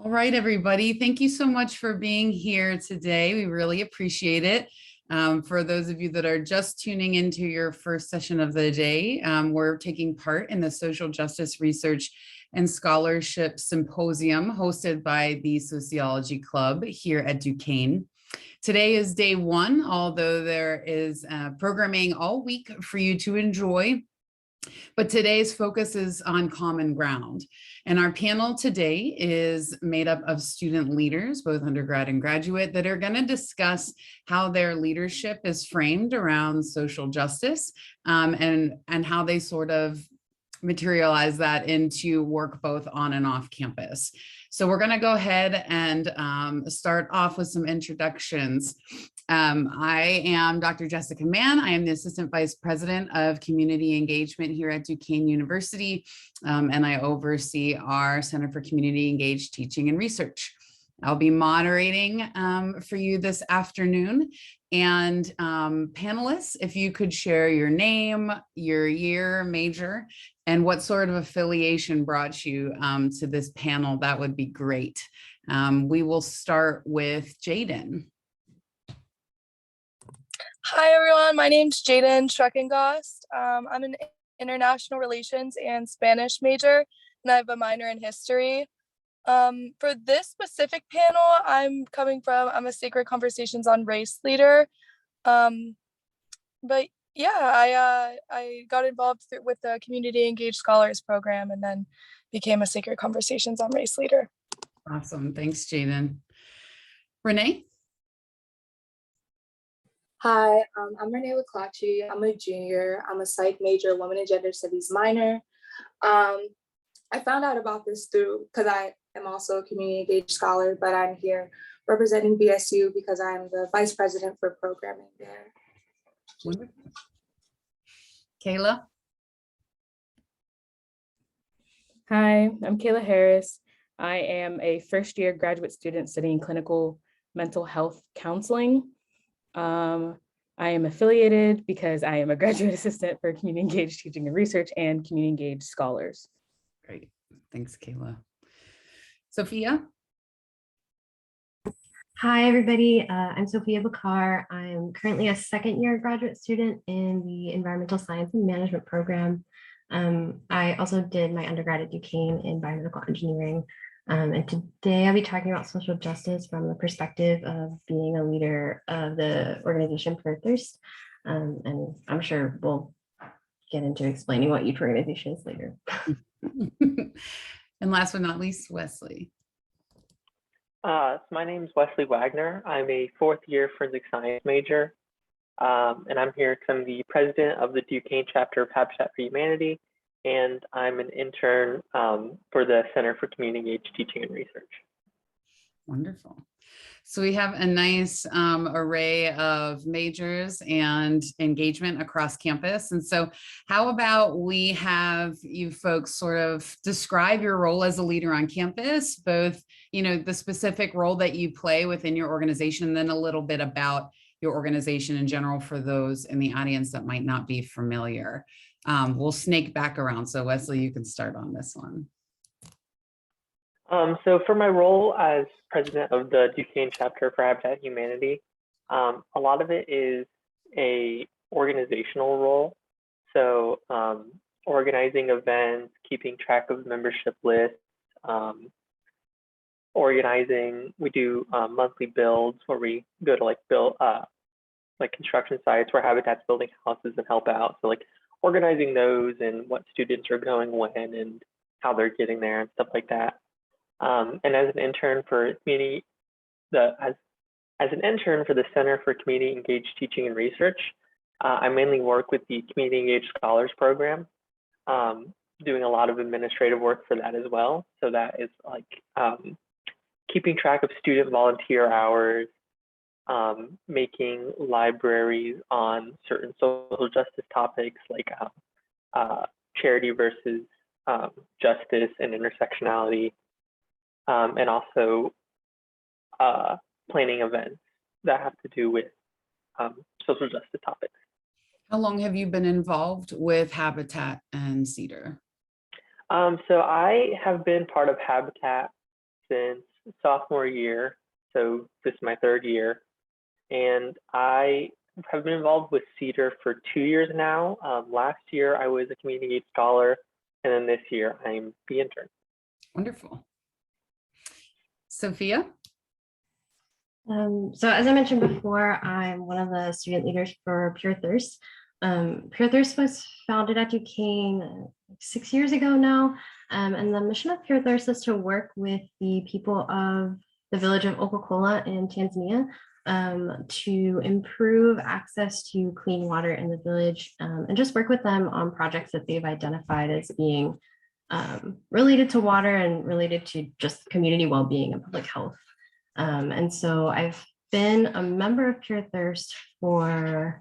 All right, everybody. Thank you so much for being here today. We really appreciate it. For those of you that are just tuning into your first session of the day, we're taking part in the Social Justice Research and Scholarship Symposium hosted by the Sociology Club here at Duquesne. Today is day one, although there is programming all week for you to enjoy. But today's focus is on common ground. And our panel today is made up of student leaders, both undergrad and graduate, that are going to discuss how their leadership is framed around social justice and how they sort of materialize that into work both on and off campus. So we're going to go ahead and start off with some introductions. I am Dr. Jessica Mann. I am the Assistant Vice President of Community Engagement here at Duquesne University, and I oversee our Center for Community Engaged Teaching and Research. I'll be moderating for you this afternoon. And panelists, if you could share your name, your year, major, and what sort of affiliation brought you to this panel, that would be great. We will start with Jaden. Hi, everyone. My name's Jaden Schreckengost. I'm an international relations and Spanish major, and I have a minor in history. For this specific panel, I'm a Sacred Conversations on Race leader. But yeah, I got involved with the Community Engaged Scholars program and then became a Sacred Conversations on Race leader. Awesome. Thanks, Jaden. Renee? Hi, I'm Renee Wicklacci. I'm a junior. I'm a psych major, women and gender studies minor. I found out about this because I am also a community engaged scholar, but I'm here representing BSU because I'm the vice president for programming there. Wonderful. Kayla? Hi, I'm Kayla Harris. I am a first year graduate student studying clinical mental health counseling. I am affiliated because I am a graduate assistant for Community Engaged Teaching and Research and Community Engaged Scholars. Great. Thanks, Kayla. Sophia? Hi, everybody. I'm Sophia Bakar. I'm currently a second year graduate student in the Environmental Science and Management program. I also did my undergrad at Duquesne in biomedical engineering. And today I'll be talking about social justice from the perspective of being a leader of the organization Per Thirst. And I'm sure we'll get into explaining what each organization is later. And last but not least, Wesley. So my name is Wesley Wagner. I'm a fourth year forensic science major. And I'm here because I'm the president of the Duquesne chapter of Habitat for Humanity. And I'm an intern for the Center for Community Engaged Teaching and Research. Wonderful. So we have a nice array of majors and engagement across campus. And so how about we have you folks sort of describe your role as a leader on campus, both, the specific role that you play within your organization, and then a little bit about your organization in general for those in the audience that might not be familiar. We'll snake back around. So Wesley, you can start on this one. So for my role as president of the Duquesne chapter for Habitat Humanity, a lot of it is a organizational role. So organizing events, keeping track of membership lists, organizing, we do monthly builds where we go to build construction sites where Habitat's building houses and help out. So organizing those and what students are going when and how they're getting there and stuff like that. And as an intern for community, as an intern for the Center for Community Engaged Teaching and Research, I mainly work with the Community Engaged Scholars program, doing a lot of administrative work for that as well. So that is keeping track of student volunteer hours, making libraries on certain social justice topics like charity versus justice and intersectionality, and also planning events that have to do with social justice topics. How long have you been involved with Habitat and CETR? So I have been part of Habitat since sophomore year, so this is my third year, and I have been involved with CETR for 2 years now. Last year I was a community engaged scholar, and then this year I'm the intern. Wonderful. Sophia? So as I mentioned before, I'm one of the student leaders for Pure Thirst. Pure Thirst was founded at Duquesne 6 years ago now. And the mission of Pure Thirst is to work with the people of the village of Oka-Cola in Tanzania to improve access to clean water in the village, and just work with them on projects that they've identified as being related to water and related to just community well-being and public health. And so I've been a member of Pure Thirst for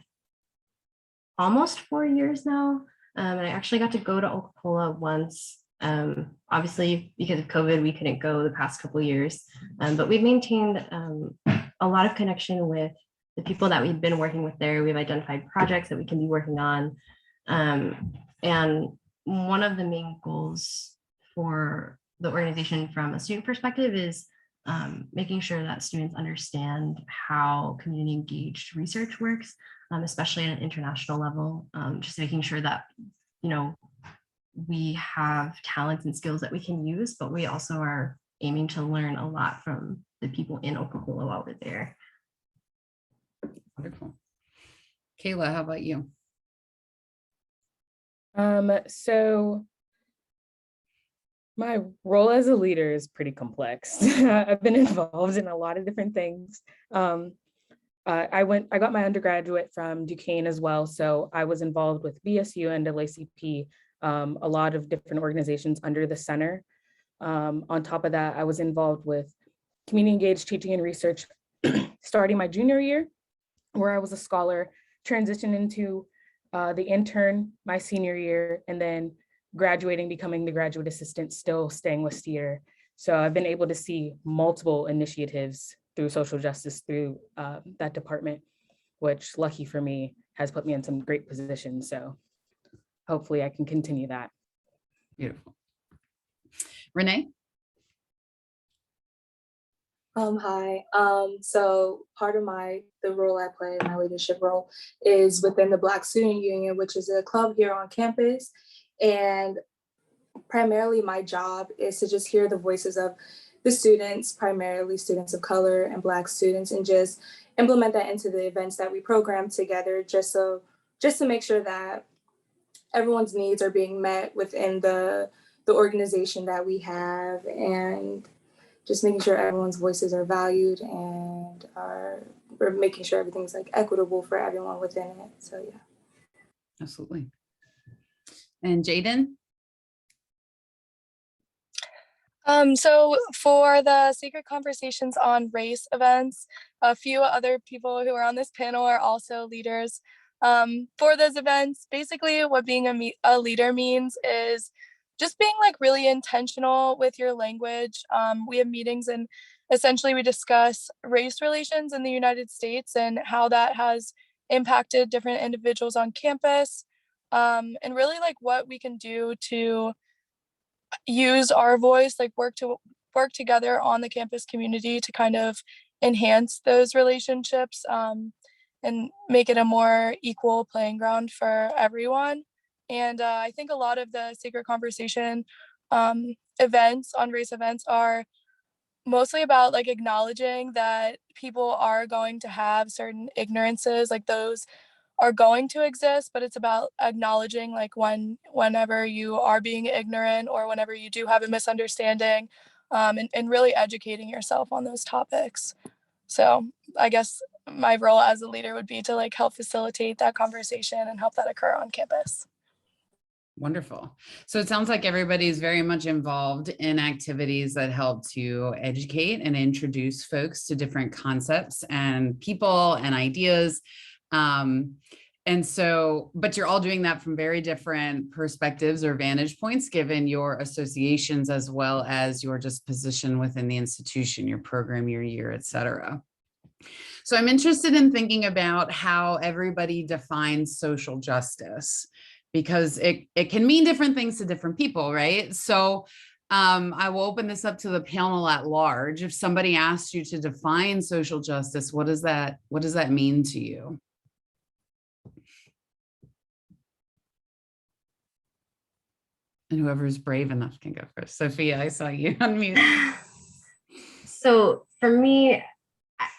almost 4 years now. And I actually got to go to Oka-Cola once. Obviously, because of COVID, we couldn't go the past couple of years, but we've maintained a lot of connection with the people that we've been working with there. We've identified projects that we can be working on. And one of the main goals for the organization from a student perspective is making sure that students understand how community engaged research works, especially at an international level, just making sure that, you know, we have talents and skills that we can use, but we also are aiming to learn a lot from the people in Oka-Cola while we're there. Wonderful. Kayla, how about you? So my role as a leader is pretty complex. I've been involved in a lot of different things. I got my undergraduate from Duquesne as well. So I was involved with BSU and NAACP, a lot of different organizations under the center. On top of that, I was involved with community engaged teaching and research starting my junior year, where I was a scholar, transitioned into the intern my senior year, and then graduating, becoming the graduate assistant, still staying with CETR. So I've been able to see multiple initiatives through social justice through that department, which, lucky for me, has put me in some great positions. So hopefully I can continue that. Beautiful. Renee? Hi. So part of the role I play, my leadership role, is within the Black Student Union, which is a club here on campus. And primarily my job is to just hear the voices of the students, primarily students of color and Black students, and just implement that into the events that we program together, just to make sure that everyone's needs are being met within the organization that we have, and just making sure everyone's voices are valued, and we're making sure everything's like equitable for everyone within it. So yeah. Absolutely. And Jaden? So for the Secret Conversations on Race events, a few other people who are on this panel are also leaders. For those events, basically what being a leader means is just being like really intentional with your language. We have meetings and essentially we discuss race relations in the United States and how that has impacted different individuals on campus, and really like what we can do to use our voice, like work together on the campus community to kind of enhance those relationships, and make it a more equal playing ground for everyone. And I think a lot of the Secret Conversation events on race events are mostly about like acknowledging that people are going to have certain ignorances, like those are going to exist, but it's about acknowledging like whenever you are being ignorant or whenever you do have a misunderstanding, and really educating yourself on those topics. So I guess my role as a leader would be to like help facilitate that conversation and help that occur on campus. Wonderful. So it sounds like everybody's very much involved in activities that help to educate and introduce folks to different concepts and people and ideas. And so, but you're all doing that from very different perspectives or vantage points, given your associations, as well as your just position within the institution, your program, your year, et cetera. So I'm interested in thinking about how everybody defines social justice, because it can mean different things to different people, right? So I will open this up to the panel at large. If somebody asked you to define social justice, what does that mean to you? And whoever's brave enough can go first. Sophia, I saw you unmute. So for me,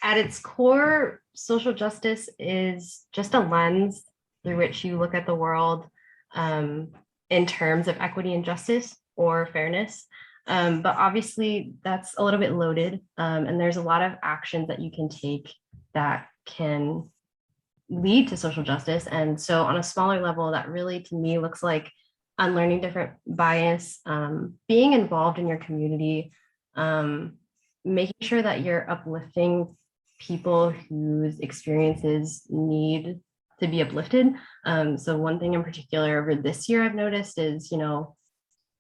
at its core, social justice is just a lens through which you look at the world in terms of equity and justice or fairness. But obviously that's a little bit loaded, and there's a lot of actions that you can take that can lead to social justice. And so on a smaller level, that really to me looks like unlearning different bias, being involved in your community, making sure that you're uplifting people whose experiences need to be uplifted. So one thing in particular over this year I've noticed is,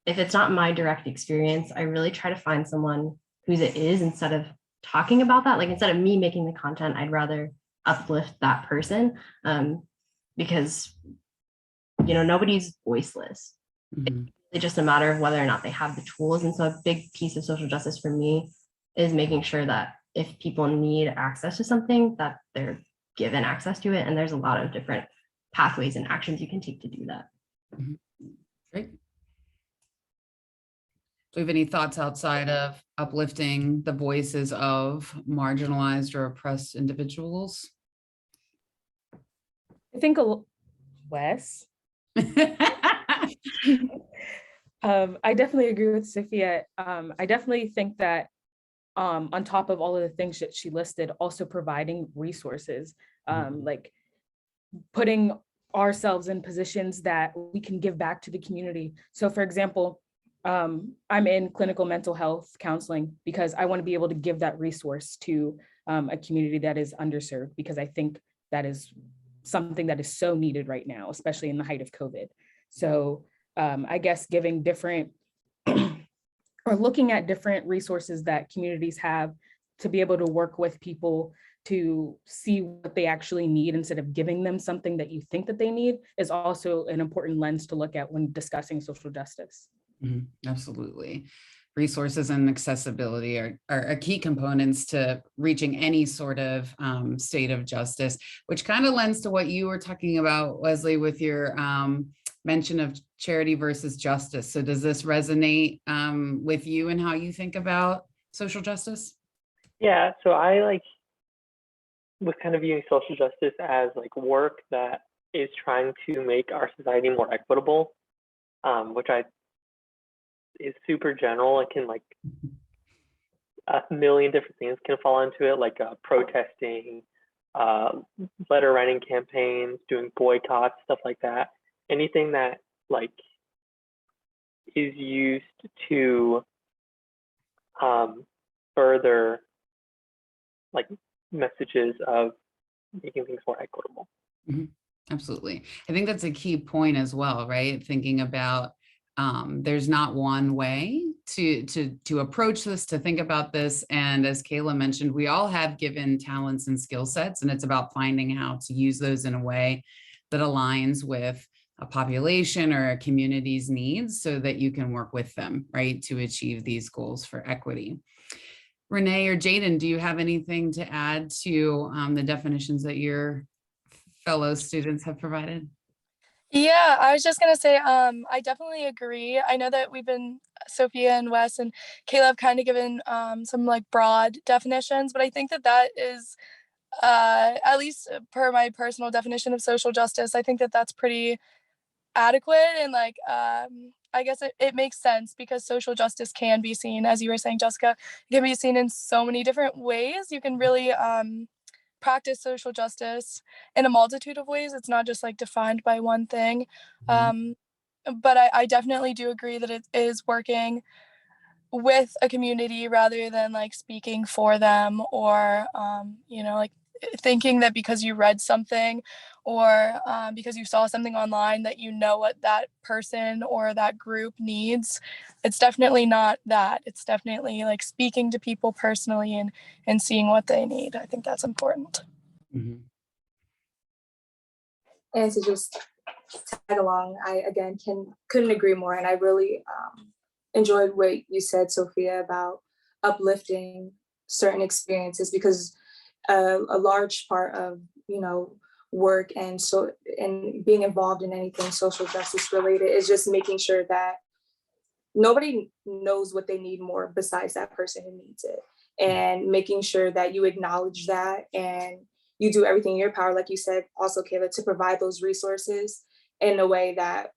if it's not my direct experience, I really try to find someone whose it is instead of talking about that. Like instead of me making the content, I'd rather uplift that person, because nobody's voiceless. Mhm. It's just a matter of whether or not they have the tools. And so a big piece of social justice for me is making sure that if people need access to something, that they're given access to it. And there's a lot of different pathways and actions you can take to do that. Mhm. Great. Do you have any thoughts outside of uplifting the voices of marginalized or oppressed individuals? I think Wes. I definitely agree with Sophia. I definitely think that on top of all of the things that she listed, also providing resources, like putting ourselves in positions that we can give back to the community. So for example, I'm in clinical mental health counseling because I want to be able to give that resource to a community that is underserved, because I think that is something that is so needed right now, especially in the height of COVID. So I guess giving different or looking at different resources that communities have to be able to work with people to see what they actually need instead of giving them something that you think that they need is also an important lens to look at when discussing social justice. Mhm. Absolutely. Resources and accessibility are key components to reaching any sort of state of justice, which kind of lends to what you were talking about, Wesley, with your mention of charity versus justice. So does this resonate with you and how you think about social justice? Yeah, so I was kind of viewing social justice as work that is trying to make our society more equitable, which is super general. It can a million different things can fall into it, like protesting, letter writing campaigns, doing boycotts, stuff like that. Anything that is used to further messages of making things more equitable. Mhm. Absolutely. I think that's a key point as well, right? Thinking about there's not one way to approach this, to think about this. And as Kayla mentioned, we all have given talents and skill sets, and it's about finding how to use those in a way that aligns with a population or a community's needs so that you can work with them, right, to achieve these goals for equity. Renee or Jaden, do you have anything to add to the definitions that your fellow students have provided? Yeah, I was just gonna say, I definitely agree. I know that Sophia and Wes and Kayla have kind of given some broad definitions, but I think that is, at least per my personal definition of social justice, I think that that's pretty adequate. And I guess it makes sense because social justice can be seen, as you were saying, Jessica, it can be seen in so many different ways. You can really practice social justice in a multitude of ways. It's not just defined by one thing. But I definitely do agree that it is working with a community rather than speaking for them, or thinking that because you read something or because you saw something online that you know what that person or that group needs. It's definitely not that. It's definitely speaking to people personally and seeing what they need. I think that's important. Mhm. And to just tag along, I again couldn't agree more. And I really enjoyed what you said, Sophia, about uplifting certain experiences, because a large part of, work and being involved in anything social justice related is just making sure that nobody knows what they need more besides that person who needs it, and making sure that you acknowledge that and you do everything in your power, like you said also, Kayla, to provide those resources in a way that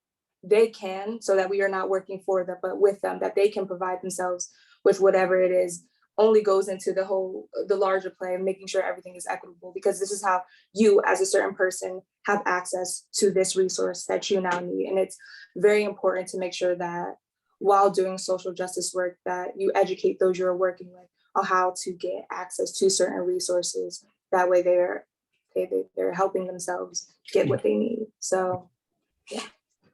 they can, so that we are not working for them, but with them, that they can provide themselves with whatever it is, only goes into the larger play of making sure everything is equitable, because this is how you as a certain person have access to this resource that you now need. And it's very important to make sure that while doing social justice work, that you educate those you're working with on how to get access to certain resources. That way they're helping themselves get what they need. So, yeah.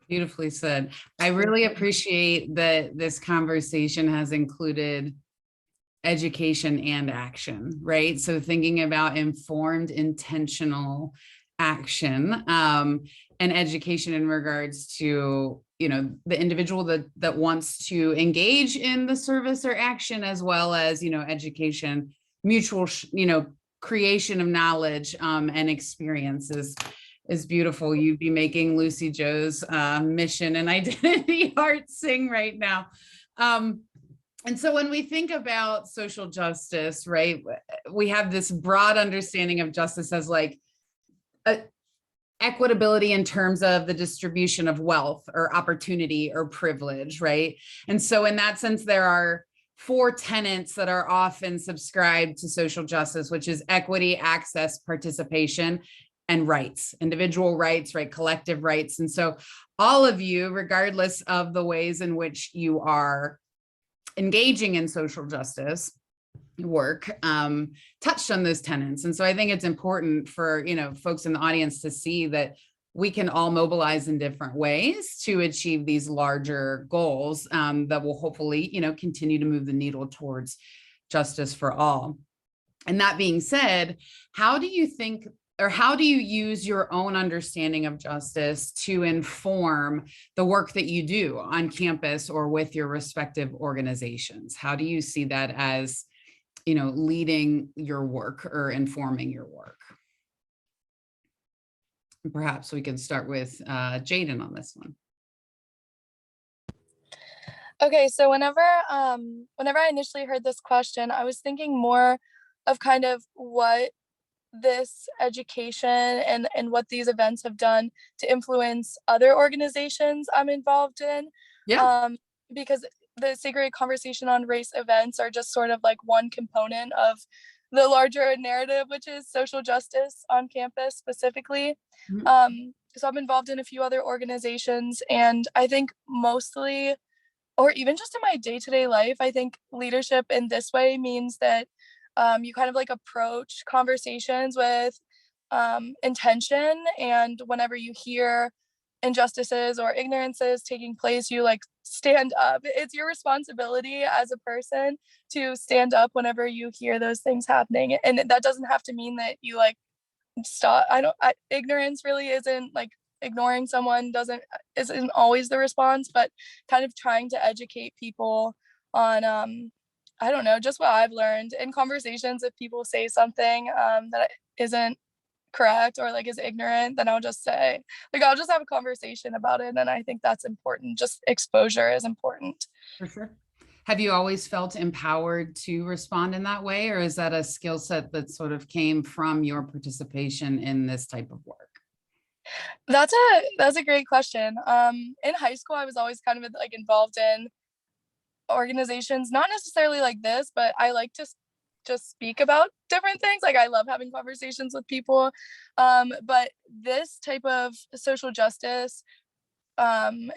Beautifully said. I really appreciate that this conversation has included education and action, right? So thinking about informed, intentional action, and education in regards to, the individual that wants to engage in the service or action, as well as, education, mutual, creation of knowledge, and experiences is beautiful. You'd be making Lucy Joe's mission and identity heart sing right now. And so when we think about social justice, right, we have this broad understanding of justice as like equitability in terms of the distribution of wealth or opportunity or privilege, right? And so in that sense, there are 4 tenets that are often subscribed to social justice, which is equity, access, participation, and rights, individual rights, right, collective rights. And so all of you, regardless of the ways in which you are engaging in social justice work, touched on those tenets. And so I think it's important for, folks in the audience to see that we can all mobilize in different ways to achieve these larger goals, that will hopefully, continue to move the needle towards justice for all. And that being said, how do you think, or how do you use your own understanding of justice to inform the work that you do on campus or with your respective organizations? How do you see that as, leading your work or informing your work? Perhaps we can start with Jaden on this one. Okay, so whenever I initially heard this question, I was thinking more of kind of what this education and what these events have done to influence other organizations I'm involved in. Yeah. Because the Sacred Conversation on Race events are just sort of like one component of the larger narrative, which is social justice on campus specifically. Mm-hmm. So I'm involved in a few other organizations, and I think mostly, or even just in my day-to-day life, I think leadership in this way means that you kind of like approach conversations with intention, and whenever you hear injustices or ignorances taking place, you like stand up. It's your responsibility as a person to stand up whenever you hear those things happening, and that doesn't have to mean that you like stop. Ignorance really isn't like ignoring someone isn't always the response, but kind of trying to educate people on I don't know, just what I've learned in conversations. If people say something that isn't correct or like is ignorant, then I'll just say, like, I'll just have a conversation about it. And I think that's important. Just exposure is important. For sure. Have you always felt empowered to respond in that way, or is that a skill set that sort of came from your participation in this type of work? That's a great question. In high school, I was always kind of like involved in organizations, not necessarily like this, but I like to just speak about different things. Like I love having conversations with people. But this type of social justice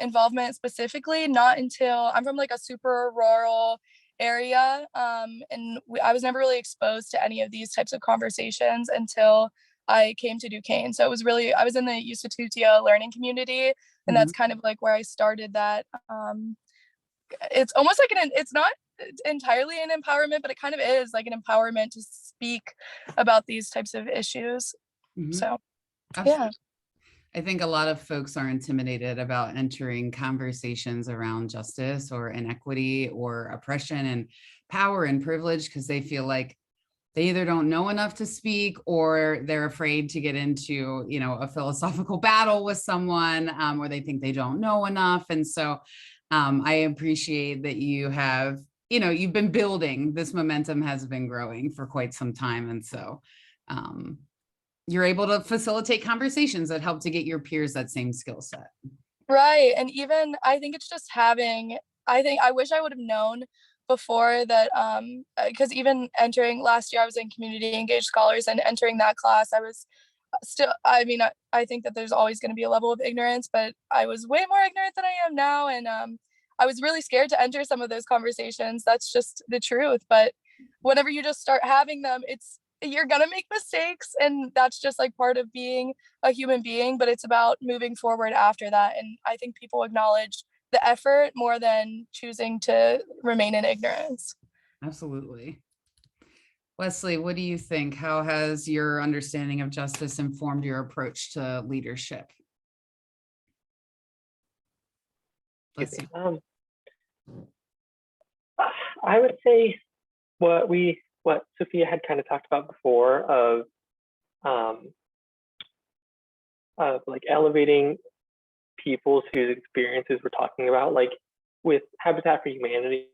involvement specifically, not until I'm from like a super rural area. And I was never really exposed to any of these types of conversations until I came to Duquesne. So it was really, I was in the USATUTIA learning community, and that's kind of like where I started that. It's almost like it's not entirely an empowerment, but it kind of is like an empowerment to speak about these types of issues. So, Absolutely. yeah. I think a lot of folks are intimidated about entering conversations around justice or inequity or oppression and power and privilege because they feel like they either don't know enough to speak or they're afraid to get into, you know, a philosophical battle with someone, or they think they don't know enough. And so I appreciate that you have, you know, you've been building, this momentum has been growing for quite some time. And so you're able to facilitate conversations that help to get your peers that same skill set. Right. And even I think it's just having, I wish I would have known before that, because even entering last year, I was in community engaged scholars, and entering that class, I was still, I mean, I think that there's always going to be a level of ignorance, but I was way more ignorant than I am now. And I was really scared to enter some of those conversations. That's just the truth. But whenever you just start having them, you're going to make mistakes. And that's just like part of being a human being, but it's about moving forward after that. And I think people acknowledge the effort more than choosing to remain in ignorance. Absolutely. Wesley, what do you think? How has your understanding of justice informed your approach to leadership? Let's see. I would say what Sophia had kind of talked about before of like elevating people's whose experiences we're talking about, like with Habitat for Humanity,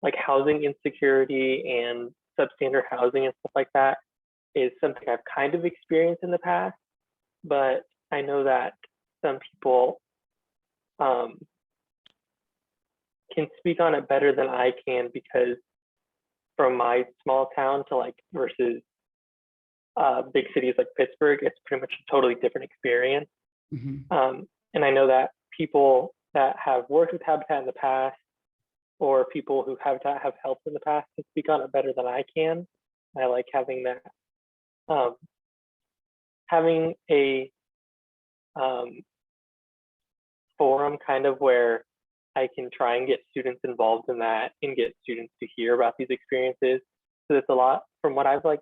like housing insecurity and substandard housing and stuff like that is something I've kind of experienced in the past, but I know that some people can speak on it better than I can, because from my small town to like versus big cities like Pittsburgh, it's pretty much a totally different experience. Mm-hmm. And I know that people that have worked with Habitat in the past, or people who Habitat have helped in the past, can speak on it better than I can. I like having that, having a forum kind of where I can try and get students involved in that and get students to hear about these experiences. So it's a lot from what I've like,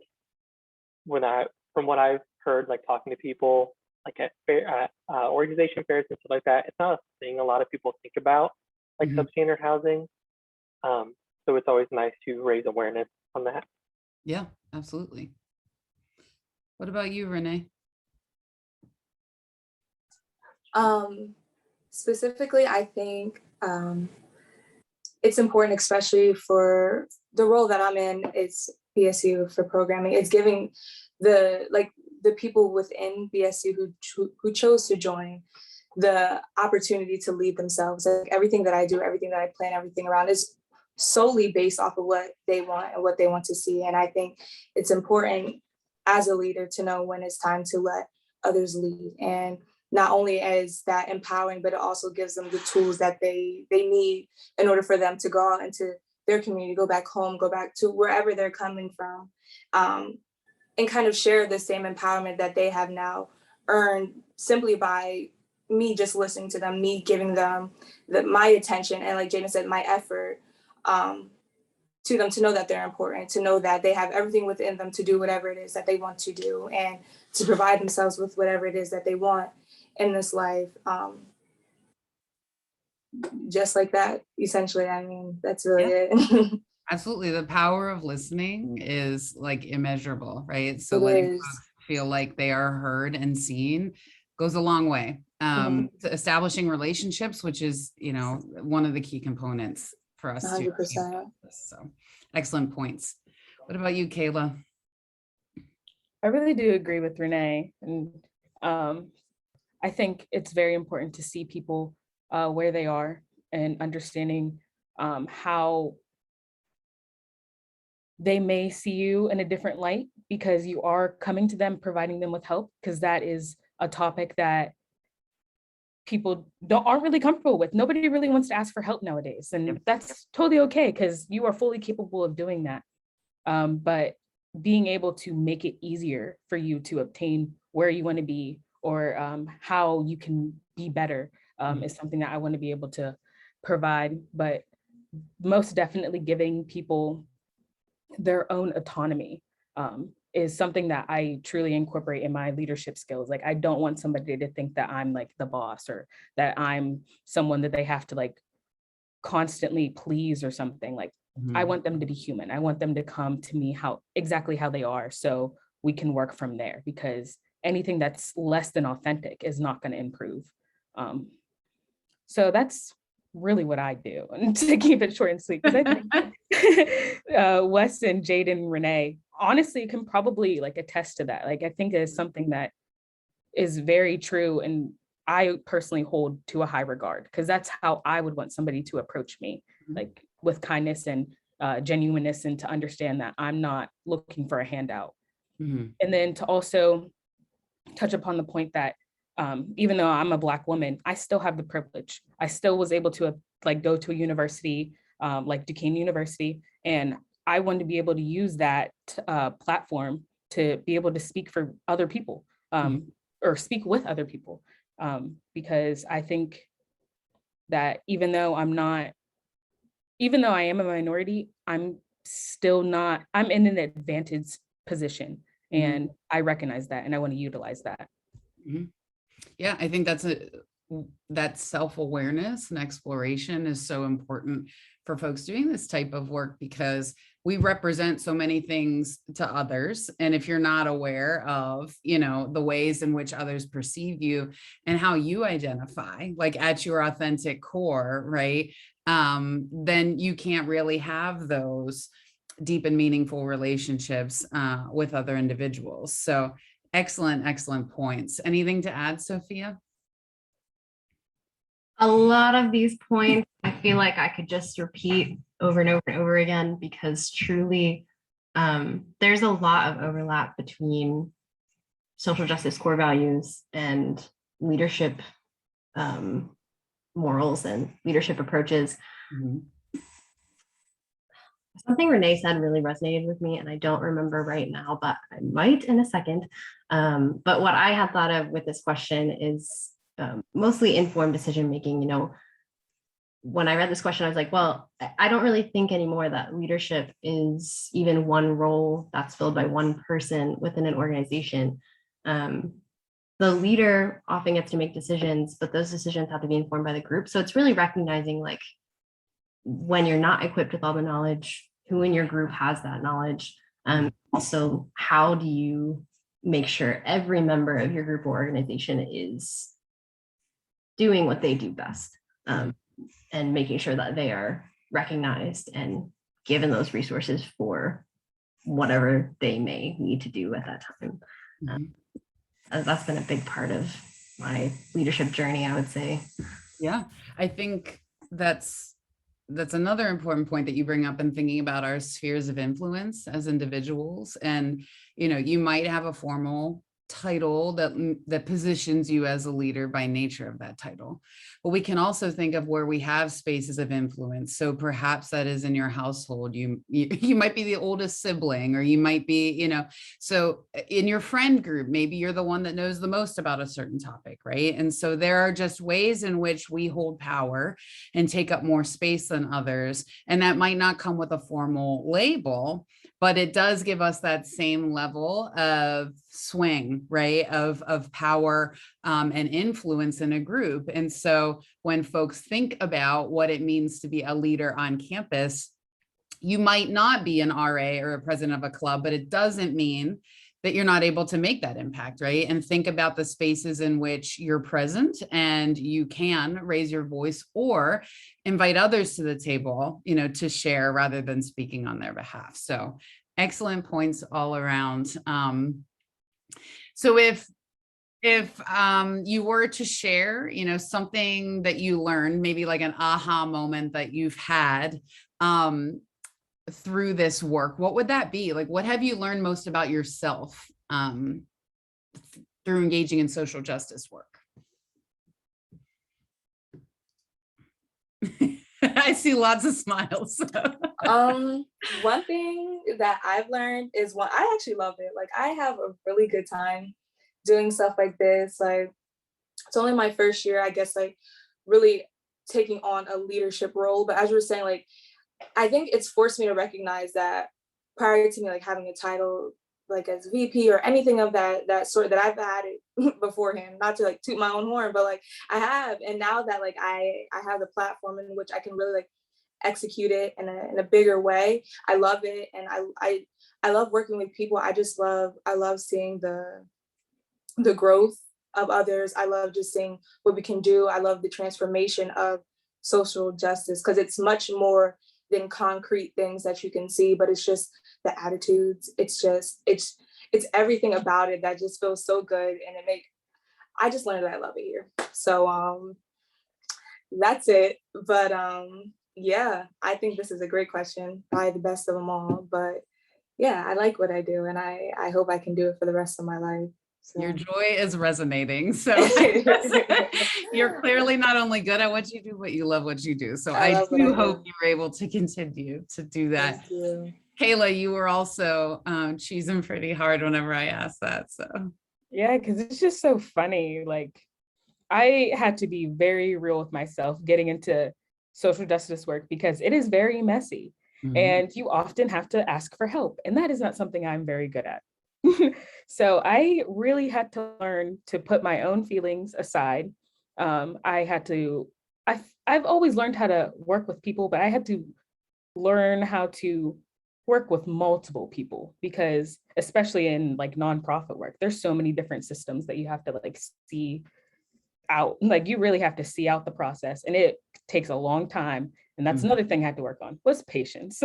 from what I've heard, like talking to people like at organization fairs and stuff like that, it's not a thing a lot of people think about, like Mm-hmm. substandard housing. So it's always nice to raise awareness on that. Yeah, absolutely. What about you, Renee? Specifically, I think it's important, especially for the role that I'm in, it's BSU for programming. It's giving the people within BSU who chose to join the opportunity to lead themselves. Like everything that I do, everything that I plan, everything around is solely based off of what they want and what they want to see. And I think it's important as a leader to know when it's time to let others lead. And not only is that empowering, but it also gives them the tools that they need in order for them to go out into their community, go back home, go back to wherever they're coming from, and kind of share the same empowerment that they have now earned simply by me just listening to them, me giving them my attention, and like Jaden said, my effort to them, to know that they're important, to know that they have everything within them to do whatever it is that they want to do, and to provide themselves with whatever it is that they want in this life. Just like that, essentially. I mean, that's really it. Absolutely. The power of listening is like immeasurable, right? So It letting is. folks feel like they are heard and seen goes a long way. To establishing relationships, which is, you know, one of the key components for us to 100%. so excellent points. What about you, Kayla? I really do agree with Renee. And I think it's very important to see people where they are and understanding how they may see you in a different light because you are coming to them, providing them with help, because that is a topic that people aren't really comfortable with. Nobody really wants to ask for help nowadays. And that's totally okay because you are fully capable of doing that. But being able to make it easier for you to obtain where you want to be or how you can be better is something that I want to be able to provide. But most definitely giving people their own autonomy is something that I truly incorporate in my leadership skills. Like, I don't want somebody to think that I'm like the boss, or that I'm someone that they have to like constantly please or something. Like, I want them to be human. I want them to come to me exactly how they are, so we can work from there, because anything that's less than authentic is not going to improve. So that's really what I do, and to keep it short and sweet, because I think Wes and Jaden and Renee honestly can probably like attest to that. Like, I think it's something that is very true, and I personally hold to a high regard, because that's how I would want somebody to approach me, like with kindness and genuineness, and to understand that I'm not looking for a handout. And then to also touch upon the point that even though I'm a Black woman, I still have the privilege. I still was able to like go to a university like Duquesne University, and I wanted to be able to use that platform to be able to speak for other people, or speak with other people, because I think that even though I am a minority, I'm in an advantaged position, and I recognize that, and I want to utilize that. Yeah, I think that self-awareness and exploration is so important for folks doing this type of work, because we represent so many things to others. And if you're not aware of, the ways in which others perceive you and how you identify, like at your authentic core, right? Then you can't really have those deep and meaningful relationships with other individuals. So excellent points. Anything to add, Sophia? A lot of these points, I feel like I could just repeat over and over and over again, because truly there's a lot of overlap between social justice core values and leadership morals and leadership approaches. Something Renee said really resonated with me, and I don't remember right now, but I might in a second. But what I had thought of with this question is mostly informed decision making. When I read this question, I was like, well, I don't really think anymore that leadership is even one role that's filled by one person within an organization. The leader often gets to make decisions, but those decisions have to be informed by the group. So it's really recognizing, like, when you're not equipped with all the knowledge, who in your group has that knowledge? Also, how do you make sure every member of your group or organization is doing what they do best, and making sure that they are recognized and given those resources for whatever they may need to do at that time. That's been a big part of my leadership journey, I would say. Yeah, I think that's another important point that you bring up in thinking about our spheres of influence as individuals. And, you might have a formal title that positions you as a leader by nature of that title. But we can also think of where we have spaces of influence. So perhaps that is in your household. You might be the oldest sibling, or you might be, so in your friend group, maybe you're the one that knows the most about a certain topic, right? And so there are just ways in which we hold power and take up more space than others. And that might not come with a formal label, but it does give us that same level of swing, right? Of power and influence in a group. And so when folks think about what it means to be a leader on campus, you might not be an RA or a president of a club, but it doesn't mean that you're not able to make that impact, right? And think about the spaces in which you're present and you can raise your voice or invite others to the table, to share rather than speaking on their behalf. So excellent points all around. So if you were to share, something that you learned, maybe like an aha moment that you've had through this work, what would that be? Like, what have you learned most about yourself through engaging in social justice work? I see lots of smiles. One thing that I've learned is I actually love it. Like, I have a really good time doing stuff like this. Like, it's only my first year, I guess, like really taking on a leadership role. But as you were saying, like, I think it's forced me to recognize that prior to me like having a title, like as VP or anything of that sort that I've had it beforehand, not to like toot my own horn, but like I have. And now that like I have the platform in which I can really like execute it in a bigger way, I love it. And I love working with people. I love seeing the growth of others. I love just seeing what we can do. I love the transformation of social justice, because it's much more than concrete things that you can see, but it's just the attitudes. It's everything about it that just feels so good. And I just learned that I love it here. So that's it. But yeah, I think this is a great question, probably the best of them all. But yeah, I like what I do, and I hope I can do it for the rest of my life. So. Your joy is resonating. So you're clearly not only good at what you do, but you love what you do. So I do hope you were able to continue to do that. Thank you. Kayla, you were also choosing pretty hard whenever I asked that. So yeah, because it's just so funny. Like, I had to be very real with myself getting into social justice work because it is very messy. Mm-hmm. And you often have to ask for help. And that is not something I'm very good at. So I really had to learn to put my own feelings aside. I've always learned how to work with people, but I had to learn how to work with multiple people, because especially in like nonprofit work, there's so many different systems that you have to like see out. Like, you really have to see out the process, and it takes a long time. And that's another thing I had to work on, was patience.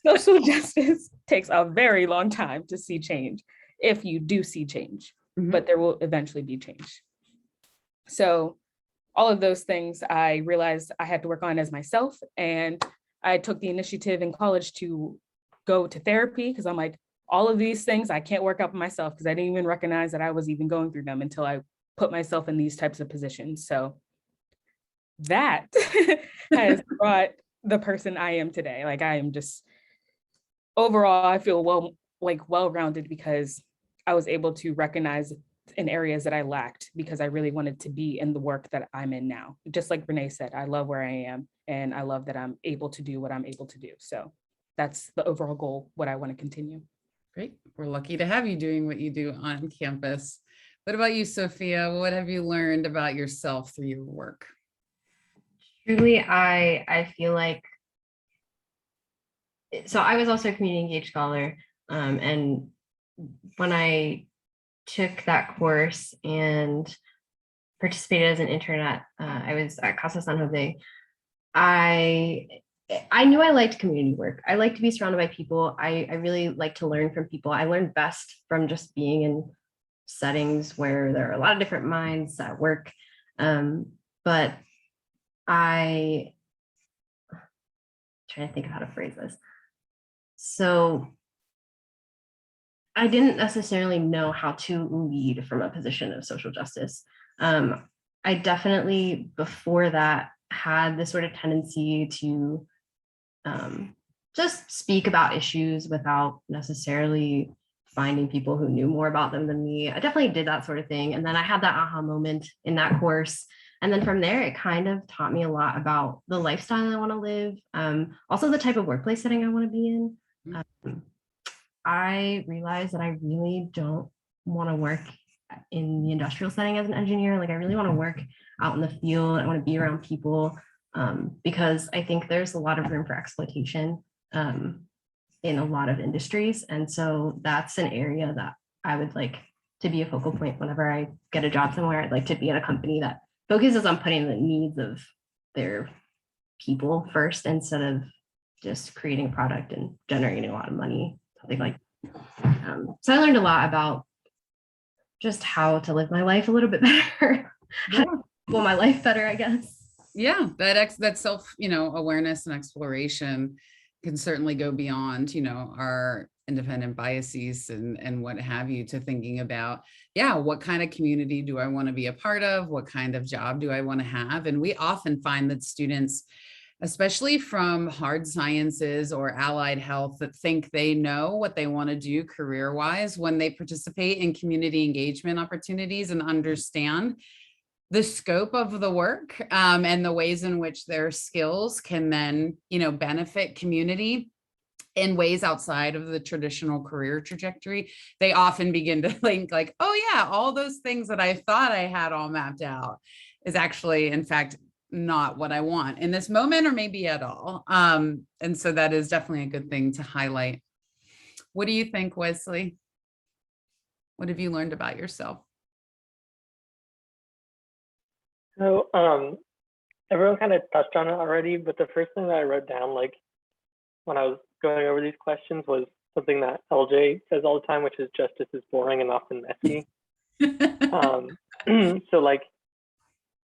Social justice takes a very long time to see change, if you do see change, but there will eventually be change. So all of those things I realized I had to work on as myself. And I took the initiative in college to go to therapy, because I'm like, all of these things I can't work out for myself, because I didn't even recognize that I was even going through them until I put myself in these types of positions. So that has brought the person I am today. Like, I am just, overall, I feel well-rounded, because I was able to recognize in areas that I lacked, because I really wanted to be in the work that I'm in now. Just like Renee said, I love where I am, and I love that I'm able to do what I'm able to do. So that's the overall goal, what I want to continue. Great. We're lucky to have you doing what you do on campus. What about you, Sophia? What have you learned about yourself through your work? Truly, I feel like, so I was also a community engaged scholar, and when I took that course and participated as an intern I was at Casa San Jose, I knew I liked community work. I like to be surrounded by people. I really like to learn from people. I learned best from just being in settings where there are a lot of different minds at work. But I'm trying to think of how to phrase this. So I didn't necessarily know how to lead from a position of social justice. I definitely, before that, had this sort of tendency to just speak about issues without necessarily finding people who knew more about them than me. I definitely did that sort of thing. And then I had that aha moment in that course. And then from there, it kind of taught me a lot about the lifestyle I want to live, also the type of workplace setting I want to be in. I realized that I really don't want to work in the industrial setting as an engineer. Like, I really want to work out in the field. I want to be around people, because I think there's a lot of room for exploitation in a lot of industries. And so that's an area that I would like to be a focal point whenever I get a job somewhere. I'd like to be in a company that focuses on putting the needs of their people first, instead of just creating a product and generating a lot of money, something like so I learned a lot about just how to live my life a little bit better. Well, my life better, I guess. Yeah, that self, awareness and exploration can certainly go beyond, our independent biases and what have you, to thinking about, what kind of community do I want to be a part of? What kind of job do I want to have? And we often find that students, especially from hard sciences or allied health, that think they know what they want to do career-wise, when they participate in community engagement opportunities and understand the scope of the work and the ways in which their skills can then, benefit community, in ways outside of the traditional career trajectory, they often begin to think like, oh yeah, all those things that I thought I had all mapped out is actually, in fact, not what I want in this moment or maybe at all. And so that is definitely a good thing to highlight. What do you think, Wesley? What have you learned about yourself? So everyone kind of touched on it already, but the first thing that I wrote down, like when I was going over these questions, was something that LJ says all the time, which is justice is boring and often messy. So like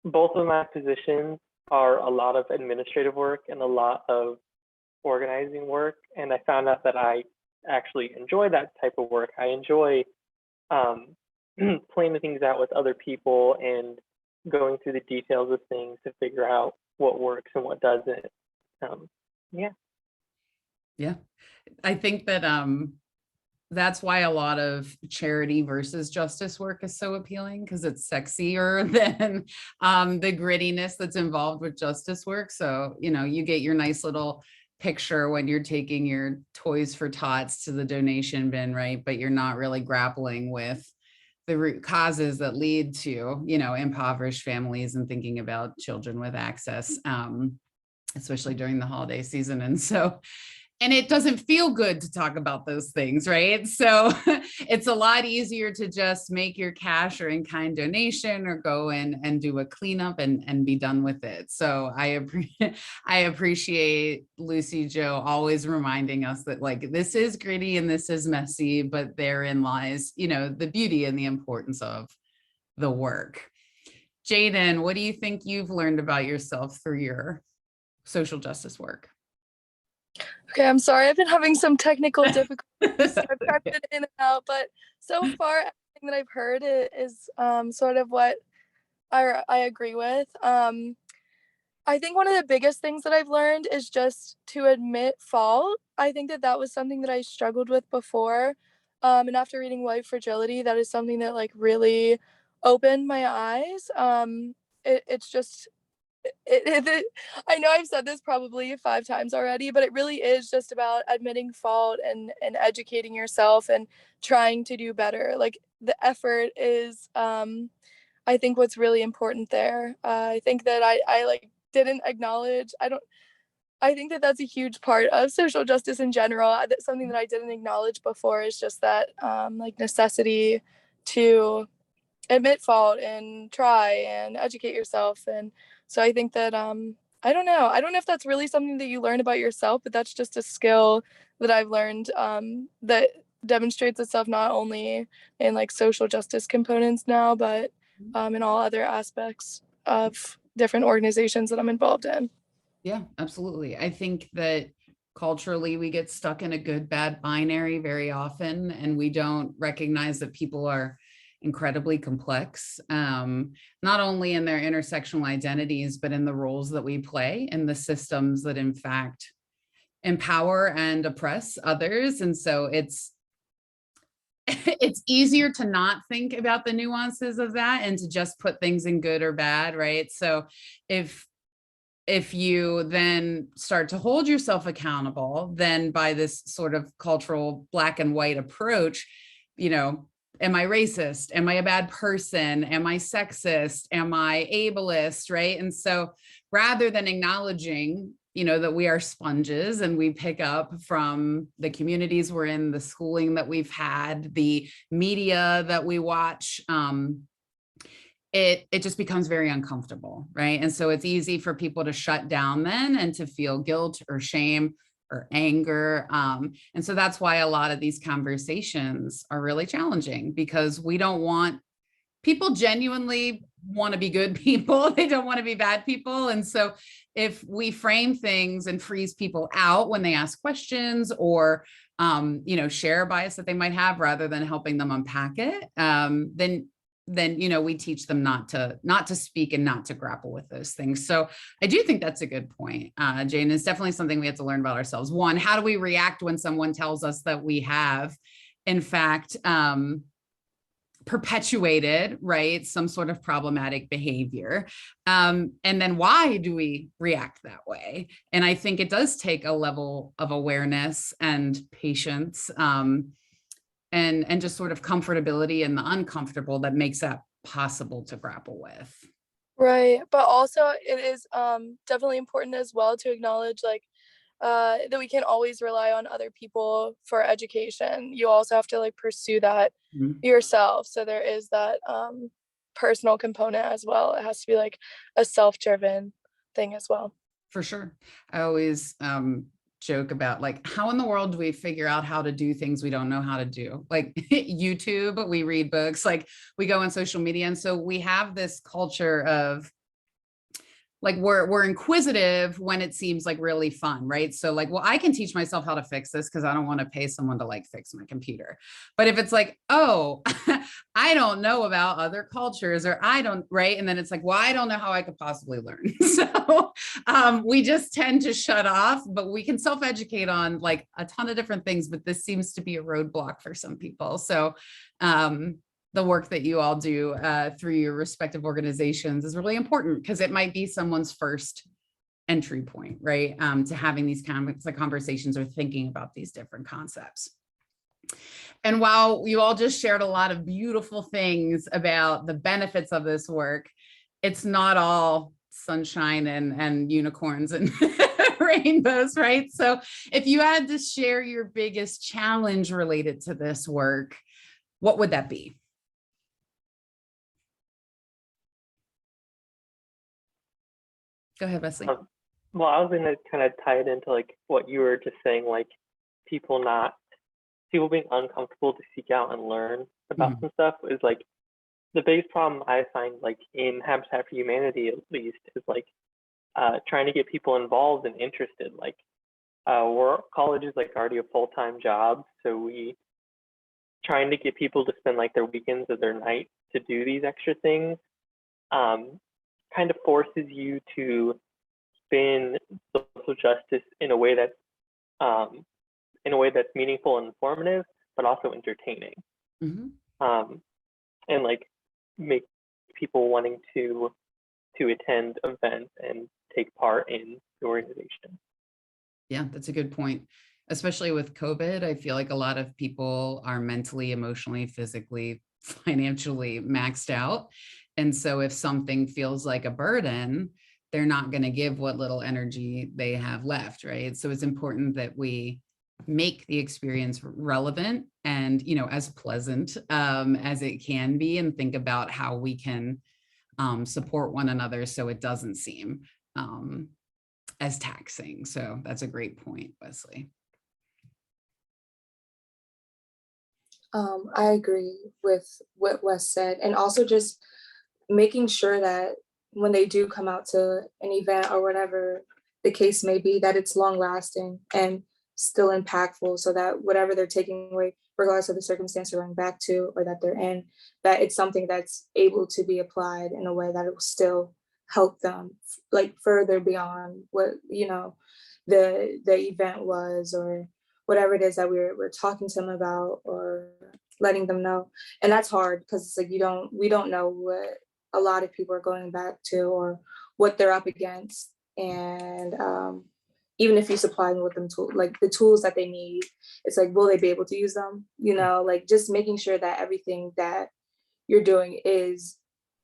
both of my positions are a lot of administrative work and a lot of organizing work. And I found out that I actually enjoy that type of work. I enjoy planning things out with other people and going through the details of things to figure out what works and what doesn't. Yeah, I think that that's why a lot of charity versus justice work is so appealing, because it's sexier than the grittiness that's involved with justice work. So, you know, you get your nice little picture when you're taking your Toys for Tots to the donation bin, right? But you're not really grappling with the root causes that lead to, you know, impoverished families and thinking about children with access, especially during the holiday season. And so, and it doesn't feel good to talk about those things, right? So it's a lot easier to just make your cash or in-kind donation or go in and do a cleanup and be done with it. So I appreciate Lucy Jo always reminding us that like, this is gritty and this is messy, but therein lies, you know, the beauty and the importance of the work. Jaden, what do you think you've learned about yourself through your social justice work? Okay, I'm sorry. I've been having some technical difficulties. So I've tried it in and out, but so far, everything that I've heard is sort of what I agree with. I think one of the biggest things that I've learned is just to admit fault. I think that was something that I struggled with before. And after reading White Fragility, that is something that like really opened my eyes. It's just I know I've said this probably 5 times already, but it really is just about admitting fault and educating yourself and trying to do better. Like the effort is, I think what's really important there. I think that I like didn't acknowledge, I think that that's a huge part of social justice in general. That's something that I didn't acknowledge before is just that like necessity to admit fault and try and educate yourself. And so I think that I don't know if that's really something that you learn about yourself, but that's just a skill that I've learned that demonstrates itself not only in like social justice components now, but in all other aspects of different organizations that I'm involved in. Yeah, absolutely. I think that culturally we get stuck in a good bad binary very often, and we don't recognize that people are incredibly complex, not only in their intersectional identities, but in the roles that we play in the systems that in fact empower and oppress others. And so it's easier to not think about the nuances of that and to just put things in good or bad, right? So if you then start to hold yourself accountable, then by this sort of cultural black and white approach, you know, am I racist? Am I a bad person? Am I sexist? Am I ableist? Right. And so rather than acknowledging, you know, that we are sponges and we pick up from the communities we're in, the schooling that we've had, the media that we watch, it just becomes very uncomfortable, right? And so it's easy for people to shut down then and to feel guilt or shame or anger. And so that's why a lot of these conversations are really challenging, because we don't want, people genuinely want to be good people. They don't want to be bad people. And so if we frame things and freeze people out when they ask questions or, you know, share a bias that they might have rather than helping them unpack it, then, you know, we teach them not to speak and not to grapple with those things. So I do think that's a good point, Jane. It's definitely something we have to learn about ourselves. One, how do we react when someone tells us that we have, in fact, perpetuated, right, some sort of problematic behavior. And then why do we react that way? And I think it does take a level of awareness and patience, and just sort of comfortability in the uncomfortable that makes that possible to grapple with. Right. But also it is definitely important as well to acknowledge like that we can't always rely on other people for education. You also have to like pursue that yourself. So there is that personal component as well. It has to be like a self-driven thing as well. For sure. I always joke about like, how in the world do we figure out how to do things we don't know how to do? Like YouTube, we read books, like we go on social media. And so we have this culture of like, we're inquisitive when it seems like really fun, right? So like, well, I can teach myself how to fix this because I don't want to pay someone to like fix my computer. But if it's like, oh, I don't know about other cultures, or I don't, right? And then it's like, well, I don't know how I could possibly learn. So we just tend to shut off, but we can self-educate on like a ton of different things, but this seems to be a roadblock for some people. So the work that you all do through your respective organizations is really important, because it might be someone's first entry point, right? To having these kinds of conversations or thinking about these different concepts. And while you all just shared a lot of beautiful things about the benefits of this work, it's not all sunshine and unicorns and rainbows, right? So if you had to share your biggest challenge related to this work, what would that be? Go ahead, Wesley. Well, I was going to kind of tie it into like what you were just saying, like people being uncomfortable to seek out and learn about some stuff is like the biggest problem I find, like in Habitat for Humanity at least, is like trying to get people involved and interested. Like college is like already a full-time job, so we trying to get people to spend like their weekends or their night to do these extra things kind of forces you to spin social justice in a way that's meaningful and informative, but also entertaining, and like make people wanting to attend events and take part in the organization. Yeah, that's a good point. Especially with COVID, I feel like a lot of people are mentally, emotionally, physically, financially maxed out. And so if something feels like a burden, they're not going to give what little energy they have left, right? So it's important that we make the experience relevant and, you know, as pleasant as it can be, and think about how we can support one another so it doesn't seem as taxing. So that's a great point, Wesley. I agree with what Wes said, and also just making sure that when they do come out to an event or whatever the case may be, that it's long lasting and still impactful, so that whatever they're taking away, regardless of the circumstance they're going back to or that they're in, that it's something that's able to be applied in a way that it will still help them like further beyond what, you know, the event was, or whatever it is that we're talking to them about or letting them know. And that's hard because it's like we don't know what a lot of people are going back to or what they're up against. And even if you supply them with them like the tools that they need, it's like, will they be able to use them? You know, like just making sure that everything that you're doing is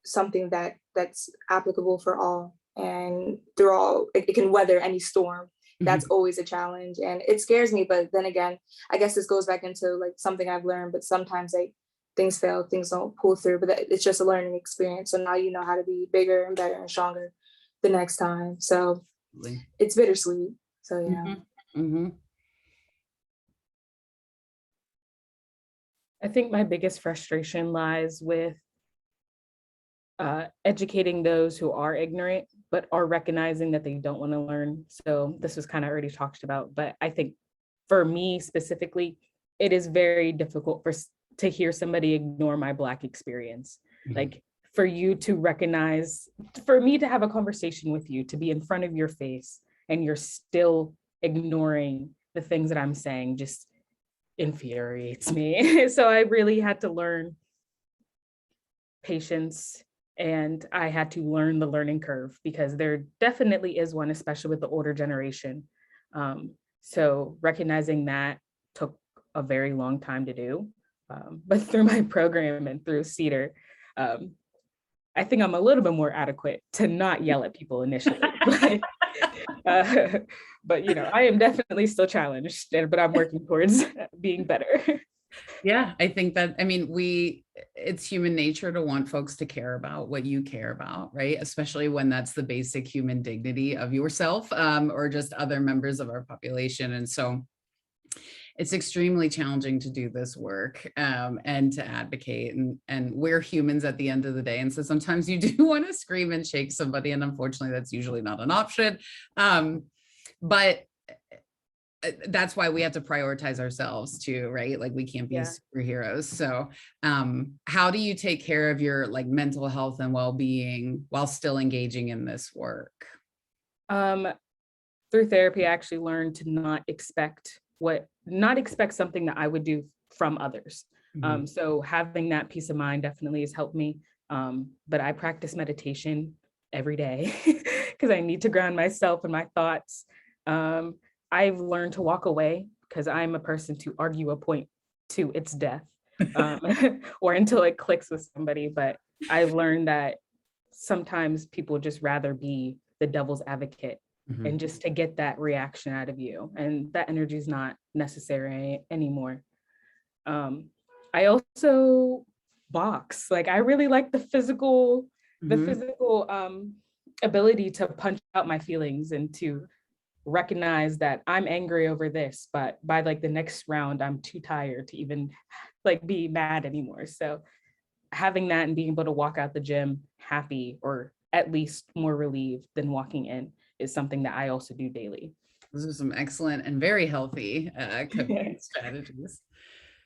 something that's applicable for all, and through all, it can weather any storm. That's always a challenge, and it scares me. But then again, I guess this goes back into like something I've learned, but sometimes like things fail, things don't pull through, but it's just a learning experience. So now you know how to be bigger and better and stronger the next time. So it's bittersweet. So yeah. I think my biggest frustration lies with educating those who are ignorant, but are recognizing that they don't want to learn. So this was kind of already talked about, but I think for me specifically, it is very difficult to hear somebody ignore my Black experience. Like for you to recognize, for me to have a conversation with you, to be in front of your face and you're still ignoring the things that I'm saying just infuriates me. So I really had to learn patience, and I had to learn the learning curve, because there definitely is one, especially with the older generation. So recognizing that took a very long time to do. But through my program and through CETR, I think I'm a little bit more adequate to not yell at people initially. But you know, I am definitely still challenged, but I'm working towards being better. Yeah, I think that, I mean, it's human nature to want folks to care about what you care about, right? Especially when that's the basic human dignity of yourself, or just other members of our population. And so it's extremely challenging to do this work, and to advocate, and we're humans at the end of the day. And so sometimes you do want to scream and shake somebody, and unfortunately that's usually not an option. But that's why we have to prioritize ourselves too, right? Like, we can't be superheroes. So how do you take care of your like mental health and well-being while still engaging in this work? Through therapy, I actually learned to not expect something that I would do from others. So having that peace of mind definitely has helped me. But I practice meditation every day because I need to ground myself and my thoughts. I've learned to walk away, because I'm a person to argue a point to its death, or until it clicks with somebody. But I've learned that sometimes people just rather be the devil's advocate, and just to get that reaction out of you. And that energy is not necessary anymore. I also box. Like, I really like the physical ability to punch out my feelings and to recognize that I'm angry over this, but by like the next round, I'm too tired to even like be mad anymore. So having that and being able to walk out the gym happy, or at least more relieved than walking in, is something that I also do daily. Those are some excellent and very healthy coping strategies.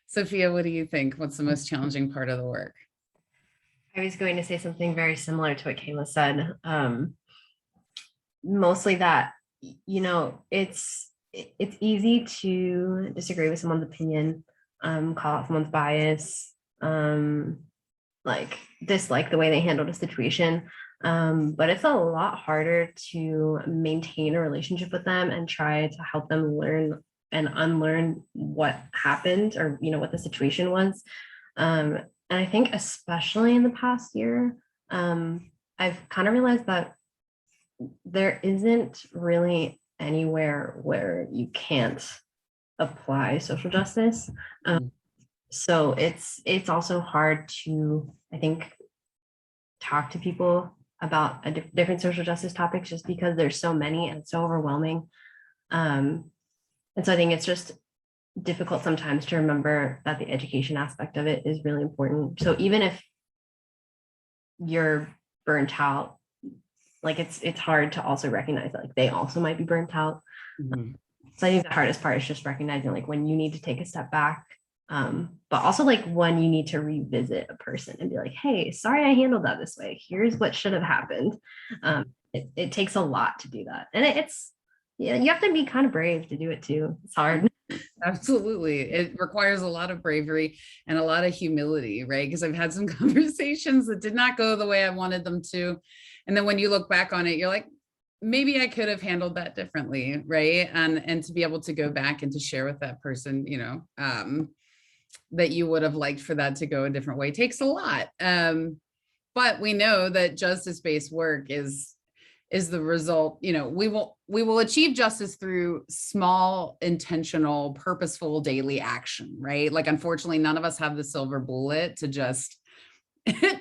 Sophia, what do you think? What's the most challenging part of the work? I was going to say something very similar to what Kayla said. Mostly that, you know, it's easy to disagree with someone's opinion, call out someone's bias, like dislike the way they handled a situation. But it's a lot harder to maintain a relationship with them and try to help them learn and unlearn what happened, or, you know, what the situation was. And I think especially in the past year, I've kind of realized that there isn't really anywhere where you can't apply social justice. So it's also hard to, I think, talk to people about different social justice topics, just because there's so many and it's so overwhelming. And so I think it's just difficult sometimes to remember that the education aspect of it is really important. So even if you're burnt out, like it's hard to also recognize that like they also might be burnt out. So I think the hardest part is just recognizing like when you need to take a step back, but also like when you need to revisit a person and be like, hey, sorry I handled that this way. Here's what should have happened. It takes a lot to do that. And it's, yeah, you have to be kind of brave to do it too. It's hard. Absolutely. It requires a lot of bravery and a lot of humility, right? Because I've had some conversations that did not go the way I wanted them to. And then when you look back on it, you're like, maybe I could have handled that differently, right? And to be able to go back and to share with that person, you know, that you would have liked for that to go a different way takes a lot. But we know that justice-based work is the result. You know, we will achieve justice through small, intentional, purposeful daily action, right? Like, unfortunately, none of us have the silver bullet to just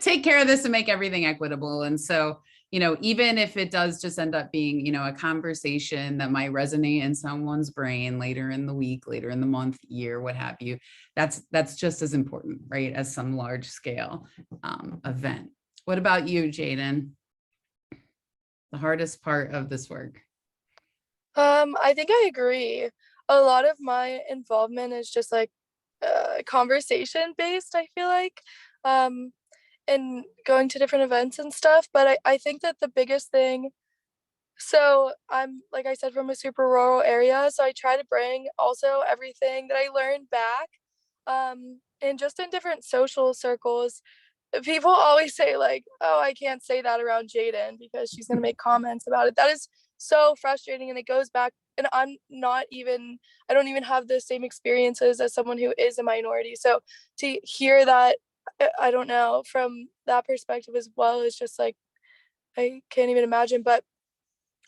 take care of this and make everything equitable. And so, you know, even if it does just end up being, you know, a conversation that might resonate in someone's brain later in the week, later in the month, year, what have you, that's just as important, right, as some large scale event. What about you, Jaden? The hardest part of this work? I think I agree. A lot of my involvement is just like conversation based, I feel like, and going to different events and stuff. But I think that the biggest thing, so I'm, like I said, from a super rural area, so I try to bring also everything that I learned back, and just in different social circles, people always say like, oh, I can't say that around Jaden because she's going to make comments about it. That is so frustrating. And it goes back, and I don't even have the same experiences as someone who is a minority. So to hear that, I don't know, from that perspective as well, is just like, I can't even imagine. But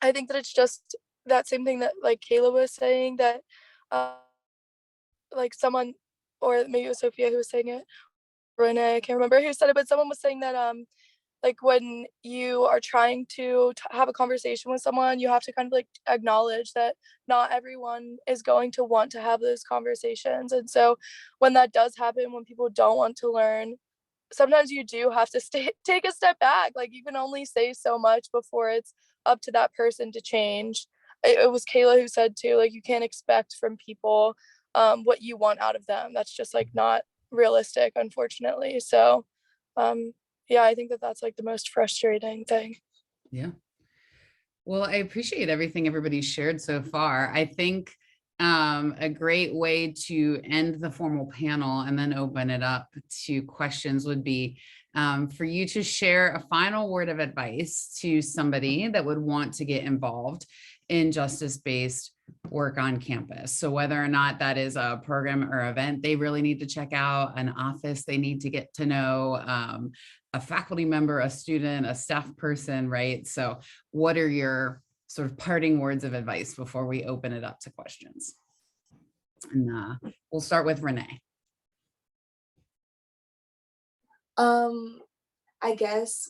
I think that it's just that same thing that like Kayla was saying, that like someone, or maybe it was Sophia who was saying it, Renee, I can't remember who said it, but someone was saying that like when you are trying to have a conversation with someone, you have to kind of like acknowledge that not everyone is going to want to have those conversations. And so when that does happen, when people don't want to learn, sometimes you do have to take a step back. Like you can only say so much before it's up to that person to change. It was Kayla who said too, like you can't expect from people what you want out of them. That's just like not realistic, unfortunately. So yeah, I think that that's like the most frustrating thing. Yeah. Well, I appreciate everything everybody's shared so far. I think a great way to end the formal panel and then open it up to questions would be for you to share a final word of advice to somebody that would want to get involved in justice-based work on campus. So whether or not that is a program or event they really need to check out, an office they need to get to know, a faculty member, a student, a staff person, right? So what are your sort of parting words of advice before we open it up to questions? And we'll start with Renee. I guess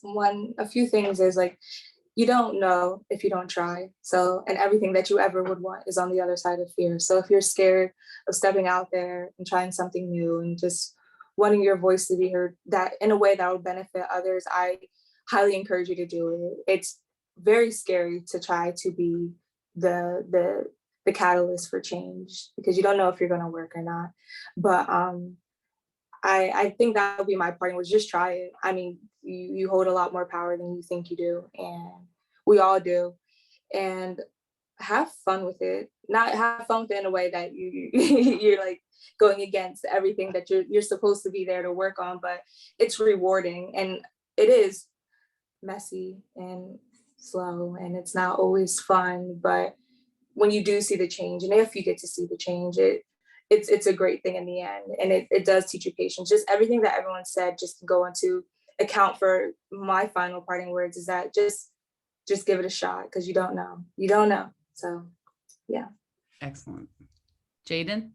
a few things is like, you don't know if you don't try. So, and everything that you ever would want is on the other side of fear. So if you're scared of stepping out there and trying something new and just wanting your voice to be heard, that in a way that would benefit others, I highly encourage you to do it. It's very scary to try to be the catalyst for change because you don't know if you're going to work or not. But I think that would be my parting was just try it. I mean, you hold a lot more power than you think you do, and we all do. And have fun with it. Not have fun with it in a way that you're like going against everything that you're supposed to be there to work on, but it's rewarding and it is messy and slow and it's not always fun, but when you do see the change, and if you get to see the change, it's a great thing in the end, and it does teach you patience. Just everything that everyone said, just to go into account for my final parting words is that just give it a shot because you don't know. So yeah. Excellent. Jaden?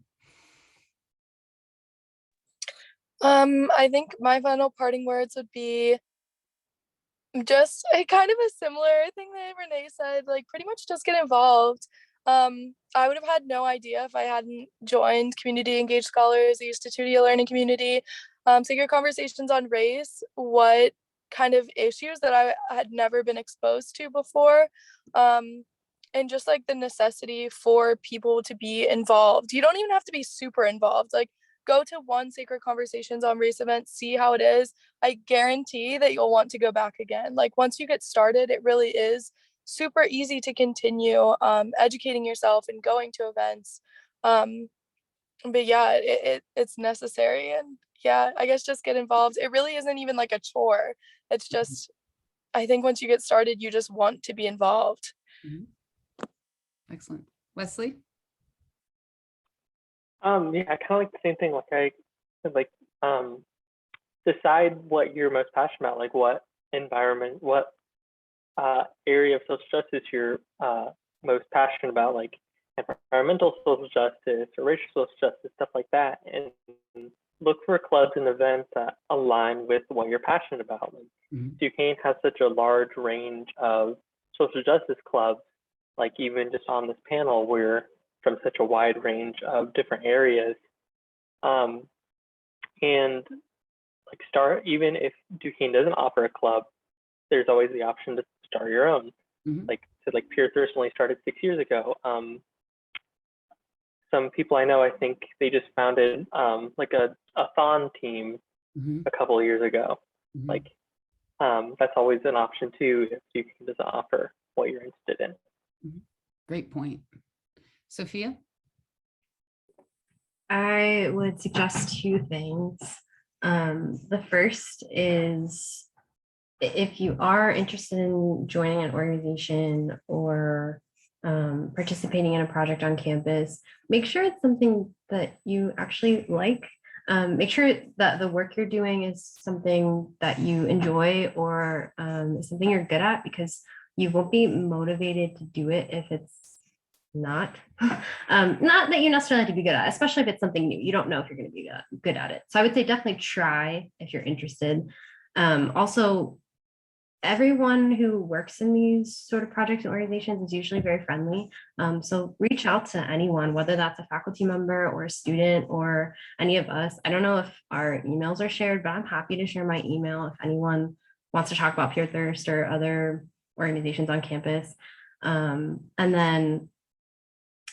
I think my final parting words would be just a kind of a similar thing that Renee said, like pretty much just get involved. I would have had no idea if I hadn't joined Community Engaged Scholars, the Studio Learning Community, Sacred Conversations on Race, what kind of issues that I had never been exposed to before. And just like the necessity for people to be involved. You don't even have to be super involved. Like go to one Sacred Conversations on Race event, see how it is. I guarantee that you'll want to go back again. Like once you get started, it really is super easy to continue educating yourself and going to events. But yeah, it's necessary. And yeah, I guess just get involved. It really isn't even like a chore. It's just, I think once you get started, you just want to be involved. Mm-hmm. Excellent. Wesley? Yeah, I kind of like the same thing. Like I said, like decide what you're most passionate about, like what environment, what area of social justice you're most passionate about, like environmental social justice or racial social justice, stuff like that, and look for clubs and events that align with what you're passionate about. Like Duquesne has such a large range of social justice clubs. Like even just on this panel, we're from such a wide range of different areas. And like start, even if Duquesne doesn't offer a club, there's always the option to start your own. Like so like Peer Thirst only started 6 years ago. Some people I know, I think they just founded like a thon team a couple of years ago. Like that's always an option too if Duquesne doesn't offer what you're interested in. Great point. Sophia? I would suggest two things. The first is if you are interested in joining an organization or participating in a project on campus, make sure it's something that you actually like. Make sure that the work you're doing is something that you enjoy or something you're good at, because you won't be motivated to do it if it's not. Not that you necessarily have to be good at, especially if it's something new. You don't know if you're going to be good at it. So I would say definitely try if you're interested. Also, everyone who works in these sort of projects and organizations is usually very friendly. So reach out to anyone, whether that's a faculty member or a student or any of us. I don't know if our emails are shared, but I'm happy to share my email if anyone wants to talk about Peer Thirst or other organizations on campus. And then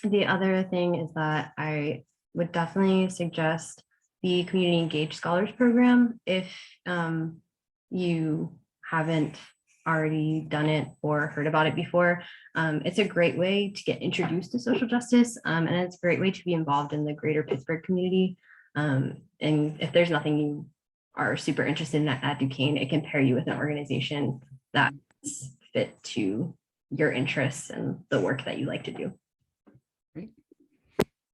the other thing is that I would definitely suggest the Community Engaged Scholars Program if you haven't already done it or heard about it before. It's a great way to get introduced to social justice, and it's a great way to be involved in the greater Pittsburgh community. And if there's nothing you are super interested in at Duquesne, it can pair you with an organization that's fit to your interests and the work that you like to do. Great.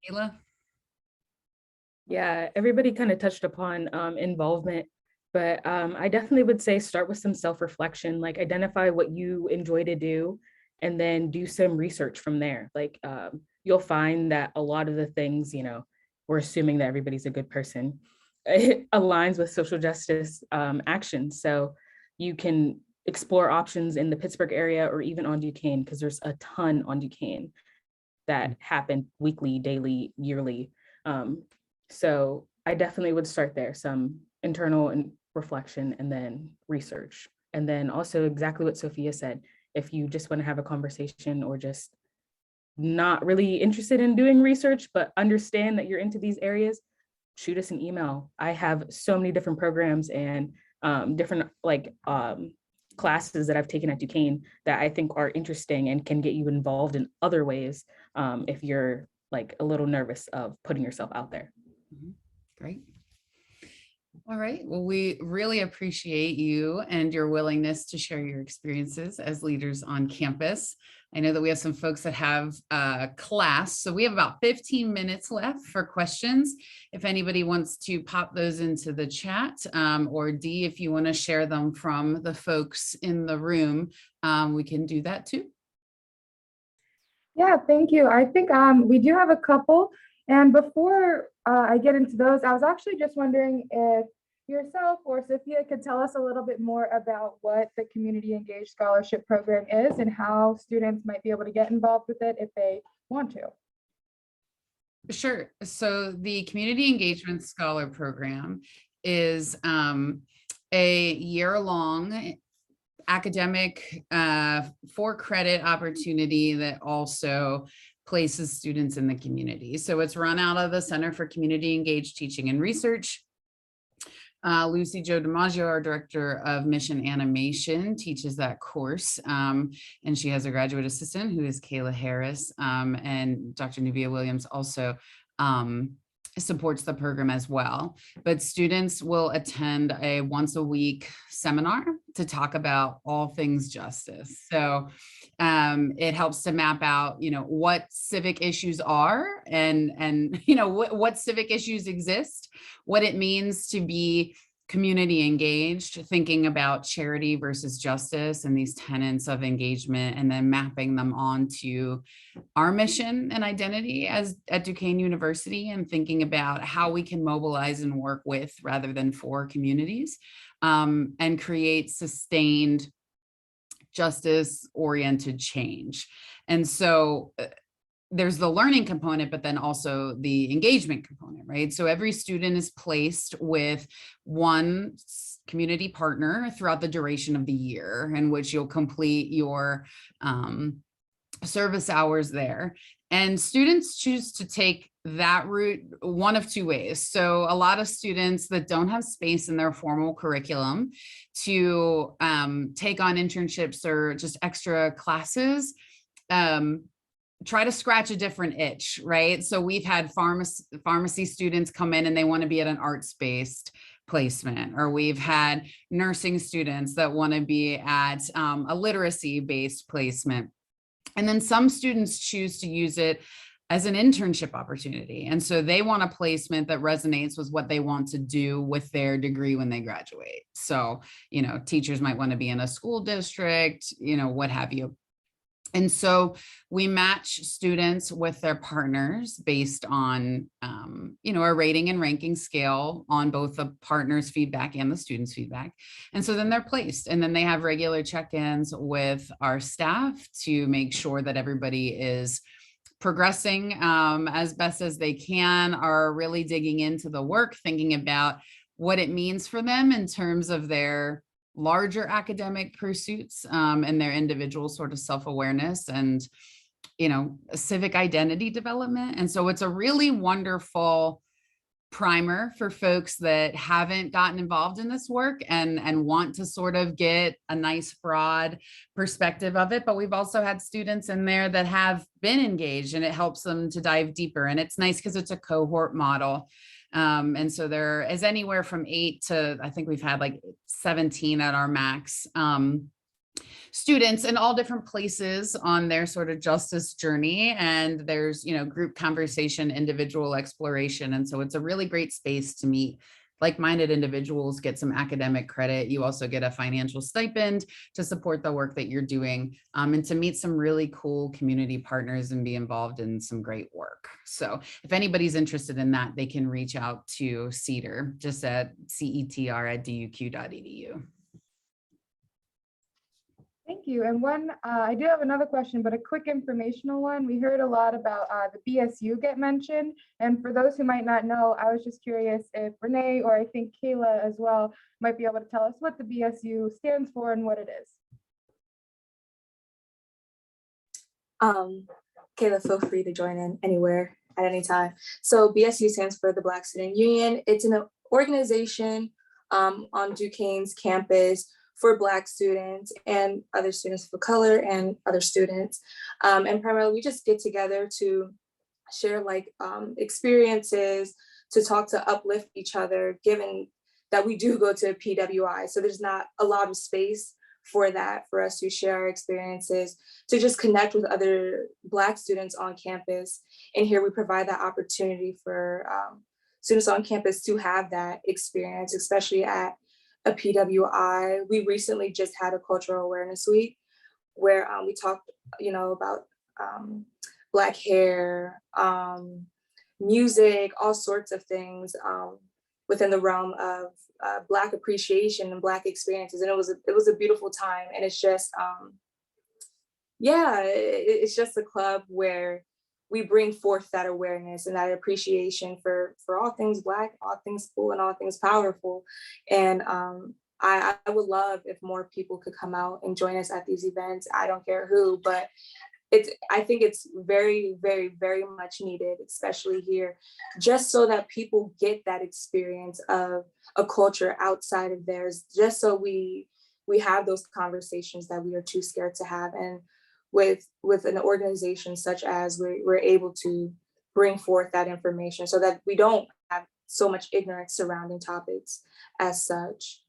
Kayla? Yeah, everybody kind of touched upon involvement, but I definitely would say start with some self-reflection, like identify what you enjoy to do, and then do some research from there. Like you'll find that a lot of the things, we're assuming that everybody's a good person, it aligns with social justice actions. So you can explore options in the Pittsburgh area or even on Duquesne, because there's a ton on Duquesne that happen weekly, daily, yearly. So I definitely would start there, some internal and reflection and then research. And then also exactly what Sophia said, if you just want to have a conversation or just not really interested in doing research, but understand that you're into these areas, shoot us an email. I have so many different programs and different classes that I've taken at Duquesne that I think are interesting and can get you involved in other ways if you're like a little nervous of putting yourself out there. Great. All right. Well, we really appreciate you and your willingness to share your experiences as leaders on campus. I know that we have some folks that have class, so we have about 15 minutes left for questions. If anybody wants to pop those into the chat, or Dee, if you want to share them from the folks in the room, we can do that too. Yeah, thank you. I think we do have a couple. And before I get into those, I was actually just wondering if yourself or Sophia could tell us a little bit more about what the Community Engaged Scholarship Program is and how students might be able to get involved with it if they want to. Sure. So the Community Engagement Scholar Program is a year-long academic 4-credit opportunity that also places students in the community. So it's run out of the Center for Community Engaged Teaching and Research. Lucy Jo DiMaggio, our director of mission animation, teaches that course. And she has a graduate assistant who is Kayla Harris, and Dr. Nuvia Williams also supports the program as well. But students will attend a once-a-week seminar to talk about all things justice. So it helps to map out, what civic issues are and what civic issues exist, what it means to be community engaged, thinking about charity versus justice and these tenets of engagement, and then mapping them onto our mission and identity as at Duquesne University, and thinking about how we can mobilize and work with rather than for communities, and create sustained justice-oriented change. And so there's the learning component, but then also the engagement component, right? So every student is placed with one community partner throughout the duration of the year, in which you'll complete your service hours there. And students choose to take that route one of two ways. So a lot of students that don't have space in their formal curriculum to take on internships or just extra classes, try to scratch a different itch, right? So we've had pharmacy students come in and they want to be at an arts-based placement, or we've had nursing students that want to be at a literacy-based placement. And then some students choose to use it as an internship opportunity. And so they want a placement that resonates with what they want to do with their degree when they graduate. So, you know, teachers might want to be in a school district, you know, what have you. And so we match students with their partners based on, you know, a rating and ranking scale on both the partner's feedback and the student's feedback. And so then they're placed, and then they have regular check-ins with our staff to make sure that everybody is progressing as best as they can, are really digging into the work, thinking about what it means for them in terms of their larger academic pursuits and their individual sort of self-awareness and, you know, civic identity development. And so it's a really wonderful primer for folks that haven't gotten involved in this work and want to sort of get a nice broad perspective of it. But we've also had students in there that have been engaged, and it helps them to dive deeper. And it's nice because it's a cohort model. And so there is anywhere from 8 to, I think we've had like 17 at our max, students in all different places on their sort of justice journey. And there's, you know, group conversation, individual exploration. And so it's a really great space to meet like-minded individuals, get some academic credit. You also get a financial stipend to support the work that you're doing, and to meet some really cool community partners and be involved in some great work. So if anybody's interested in that, they can reach out to CETR just at CETR@duq.edu. Thank you. And I do have another question, but a quick informational one. We heard a lot about the BSU get mentioned. And for those who might not know, I was just curious if Renee, or I think Kayla as well, might be able to tell us what the BSU stands for and what it is. Kayla, feel free to join in anywhere at any time. So BSU stands for the Black Student Union. It's an organization on Duquesne's campus for Black students and other students of color and other students. And primarily we just get together to share like experiences, to talk, to uplift each other, given that we do go to PWI. So there's not a lot of space for that, for us to share our experiences, to just connect with other Black students on campus. And here we provide that opportunity for students on campus to have that experience, especially at a PWI. We recently just had a cultural awareness week where we talked, you know, about Black hair, music, all sorts of things within the realm of Black appreciation and Black experiences. And it was a beautiful time. And it's just, yeah, it's just a club where we bring forth that awareness and that appreciation for all things Black, all things cool, and all things powerful. And I would love if more people could come out and join us at these events. I don't care who, but I think it's very, very, very much needed, especially here, just so that people get that experience of a culture outside of theirs, just so we have those conversations that we are too scared to have. And with an organization such as we're able to bring forth that information so that we don't have so much ignorance surrounding topics as such.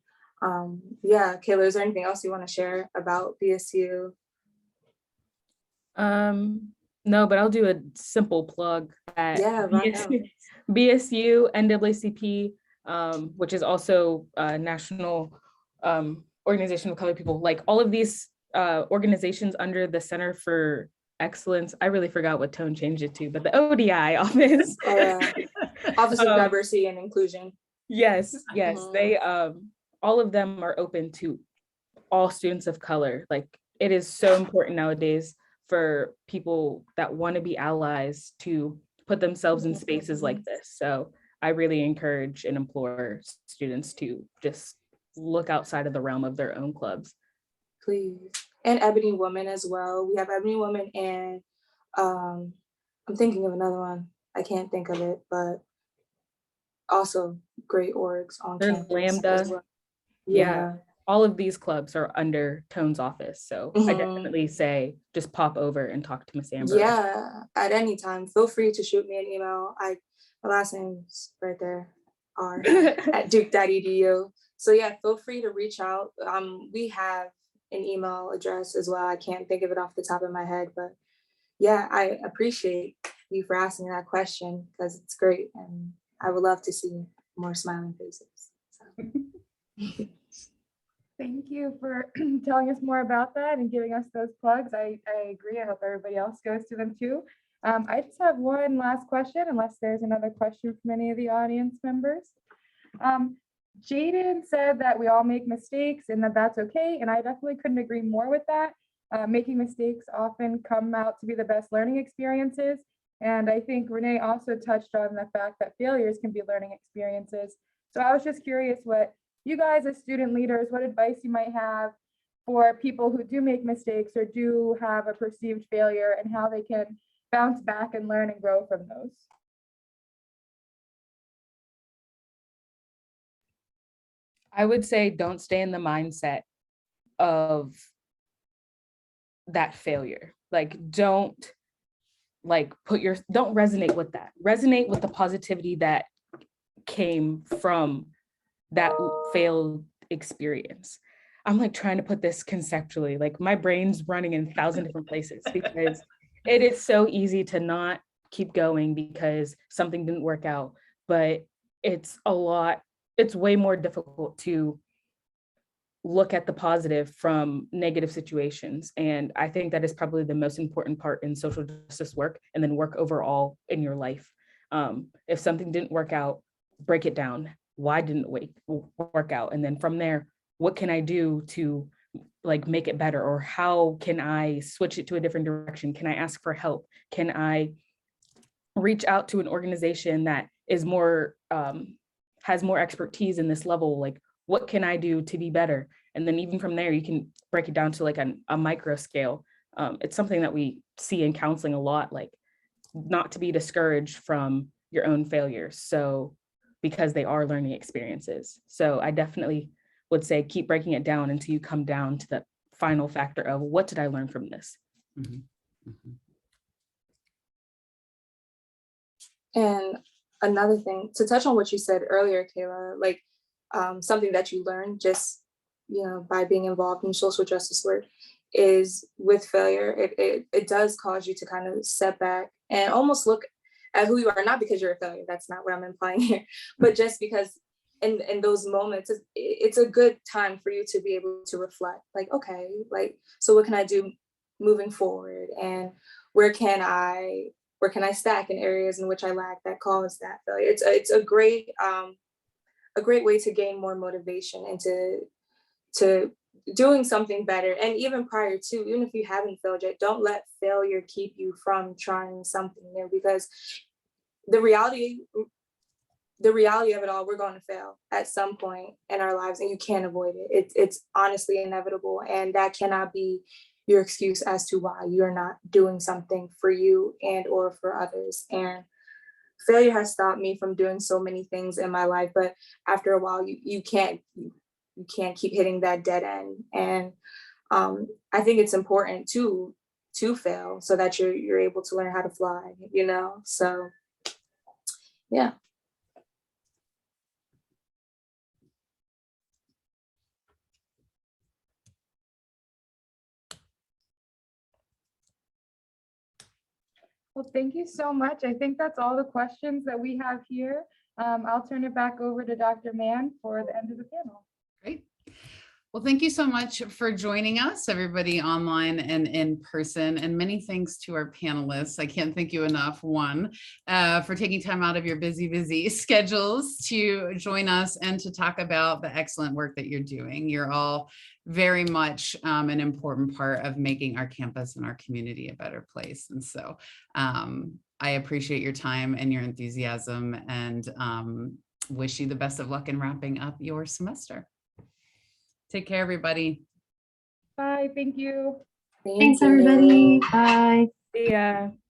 Yeah, Kayla, is there anything else you want to share about BSU? No, but I'll do a simple plug at BSU, NAACP, which is also a national organization of colored people. Like all of these organizations under the Center for Excellence, I really forgot what Tone changed it to, but the ODI office. Office of Diversity and Inclusion. Yes, they all of them are open to all students of color. Like it is so important nowadays for people that want to be allies to put themselves in spaces like this. So I really encourage and implore students to just look outside of the realm of their own clubs. Please. And Ebony Woman as well. We have Ebony Woman and I'm thinking of another one. I can't think of it, but also great orgs on campus. Lambda. As well. Yeah. All of these clubs are under Tone's office. So I definitely say just pop over and talk to Miss Amber. Yeah, at any time. Feel free to shoot me an email. My last name's right there. at duke.edu. So yeah, feel free to reach out. We have an email address as well. I can't think of it off the top of my head, but yeah, I appreciate you for asking that question because it's great. And I would love to see more smiling faces. So. Thank you for telling us more about that and giving us those plugs. I agree. I hope everybody else goes to them too. I just have one last question, unless there's another question from any of the audience members. Jaden said that we all make mistakes and that that's okay. And I definitely couldn't agree more with that. Making mistakes often come out to be the best learning experiences. And I think Renee also touched on the fact that failures can be learning experiences. So I was just curious what you guys as student leaders, what advice you might have for people who do make mistakes or do have a perceived failure and how they can bounce back and learn and grow from those. I would say don't stay in the mindset of that failure. Like, don't resonate with that. Resonate with the positivity that came from that failed experience. I'm like trying to put this conceptually, like my brain's running in 1,000 different places because it is so easy to not keep going because something didn't work out, but it's way more difficult to look at the positive from negative situations. And I think that is probably the most important part in social justice work and then work overall in your life. If something didn't work out, break it down. Why didn't it work out? And then from there, what can I do to like make it better? Or how can I switch it to a different direction? Can I ask for help? Can I reach out to an organization that is more, has more expertise in this level? Like, what can I do to be better? And then even from there, you can break it down to like a micro scale. It's something that we see in counseling a lot, like not to be discouraged from your own failures. So because they are learning experiences. So I definitely would say keep breaking it down until you come down to the final factor of what did I learn from this? Mm-hmm. Mm-hmm. And another thing, to touch on what you said earlier, Kayla, like something that you learned just, by being involved in social justice work is with failure, it does cause you to kind of step back and almost look at who you are, not because you're a failure, that's not what I'm implying here, but just because in those moments, it's a good time for you to be able to reflect, like, okay, like, so what can I do moving forward? And where can I stack in areas in which I lack that cause that failure? It's a great way to gain more motivation and to doing something better. And even prior to, even if you haven't failed yet, don't let failure keep you from trying something new, because the reality of it all, we're going to fail at some point in our lives and you can't avoid it. It's honestly inevitable, and that cannot be your excuse as to why you're not doing something for you and or for others. And failure has stopped me from doing so many things in my life, but after a while you can't keep hitting that dead end. And I think it's important to fail so that you're able to learn how to fly, so yeah. Well, thank you so much. I think that's all the questions that we have here. I'll turn it back over to Dr. Mann for the end of the panel. Great. Well, thank you so much for joining us, everybody online and in person, and many thanks to our panelists. I can't thank you enough, one, for taking time out of your busy schedules to join us and to talk about the excellent work that you're doing. You're all very much an important part of making our campus and our community a better place. And so I appreciate your time and your enthusiasm, and wish you the best of luck in wrapping up your semester. Take care, everybody. Bye. Thank you. Thanks, everybody. Bye. Yeah.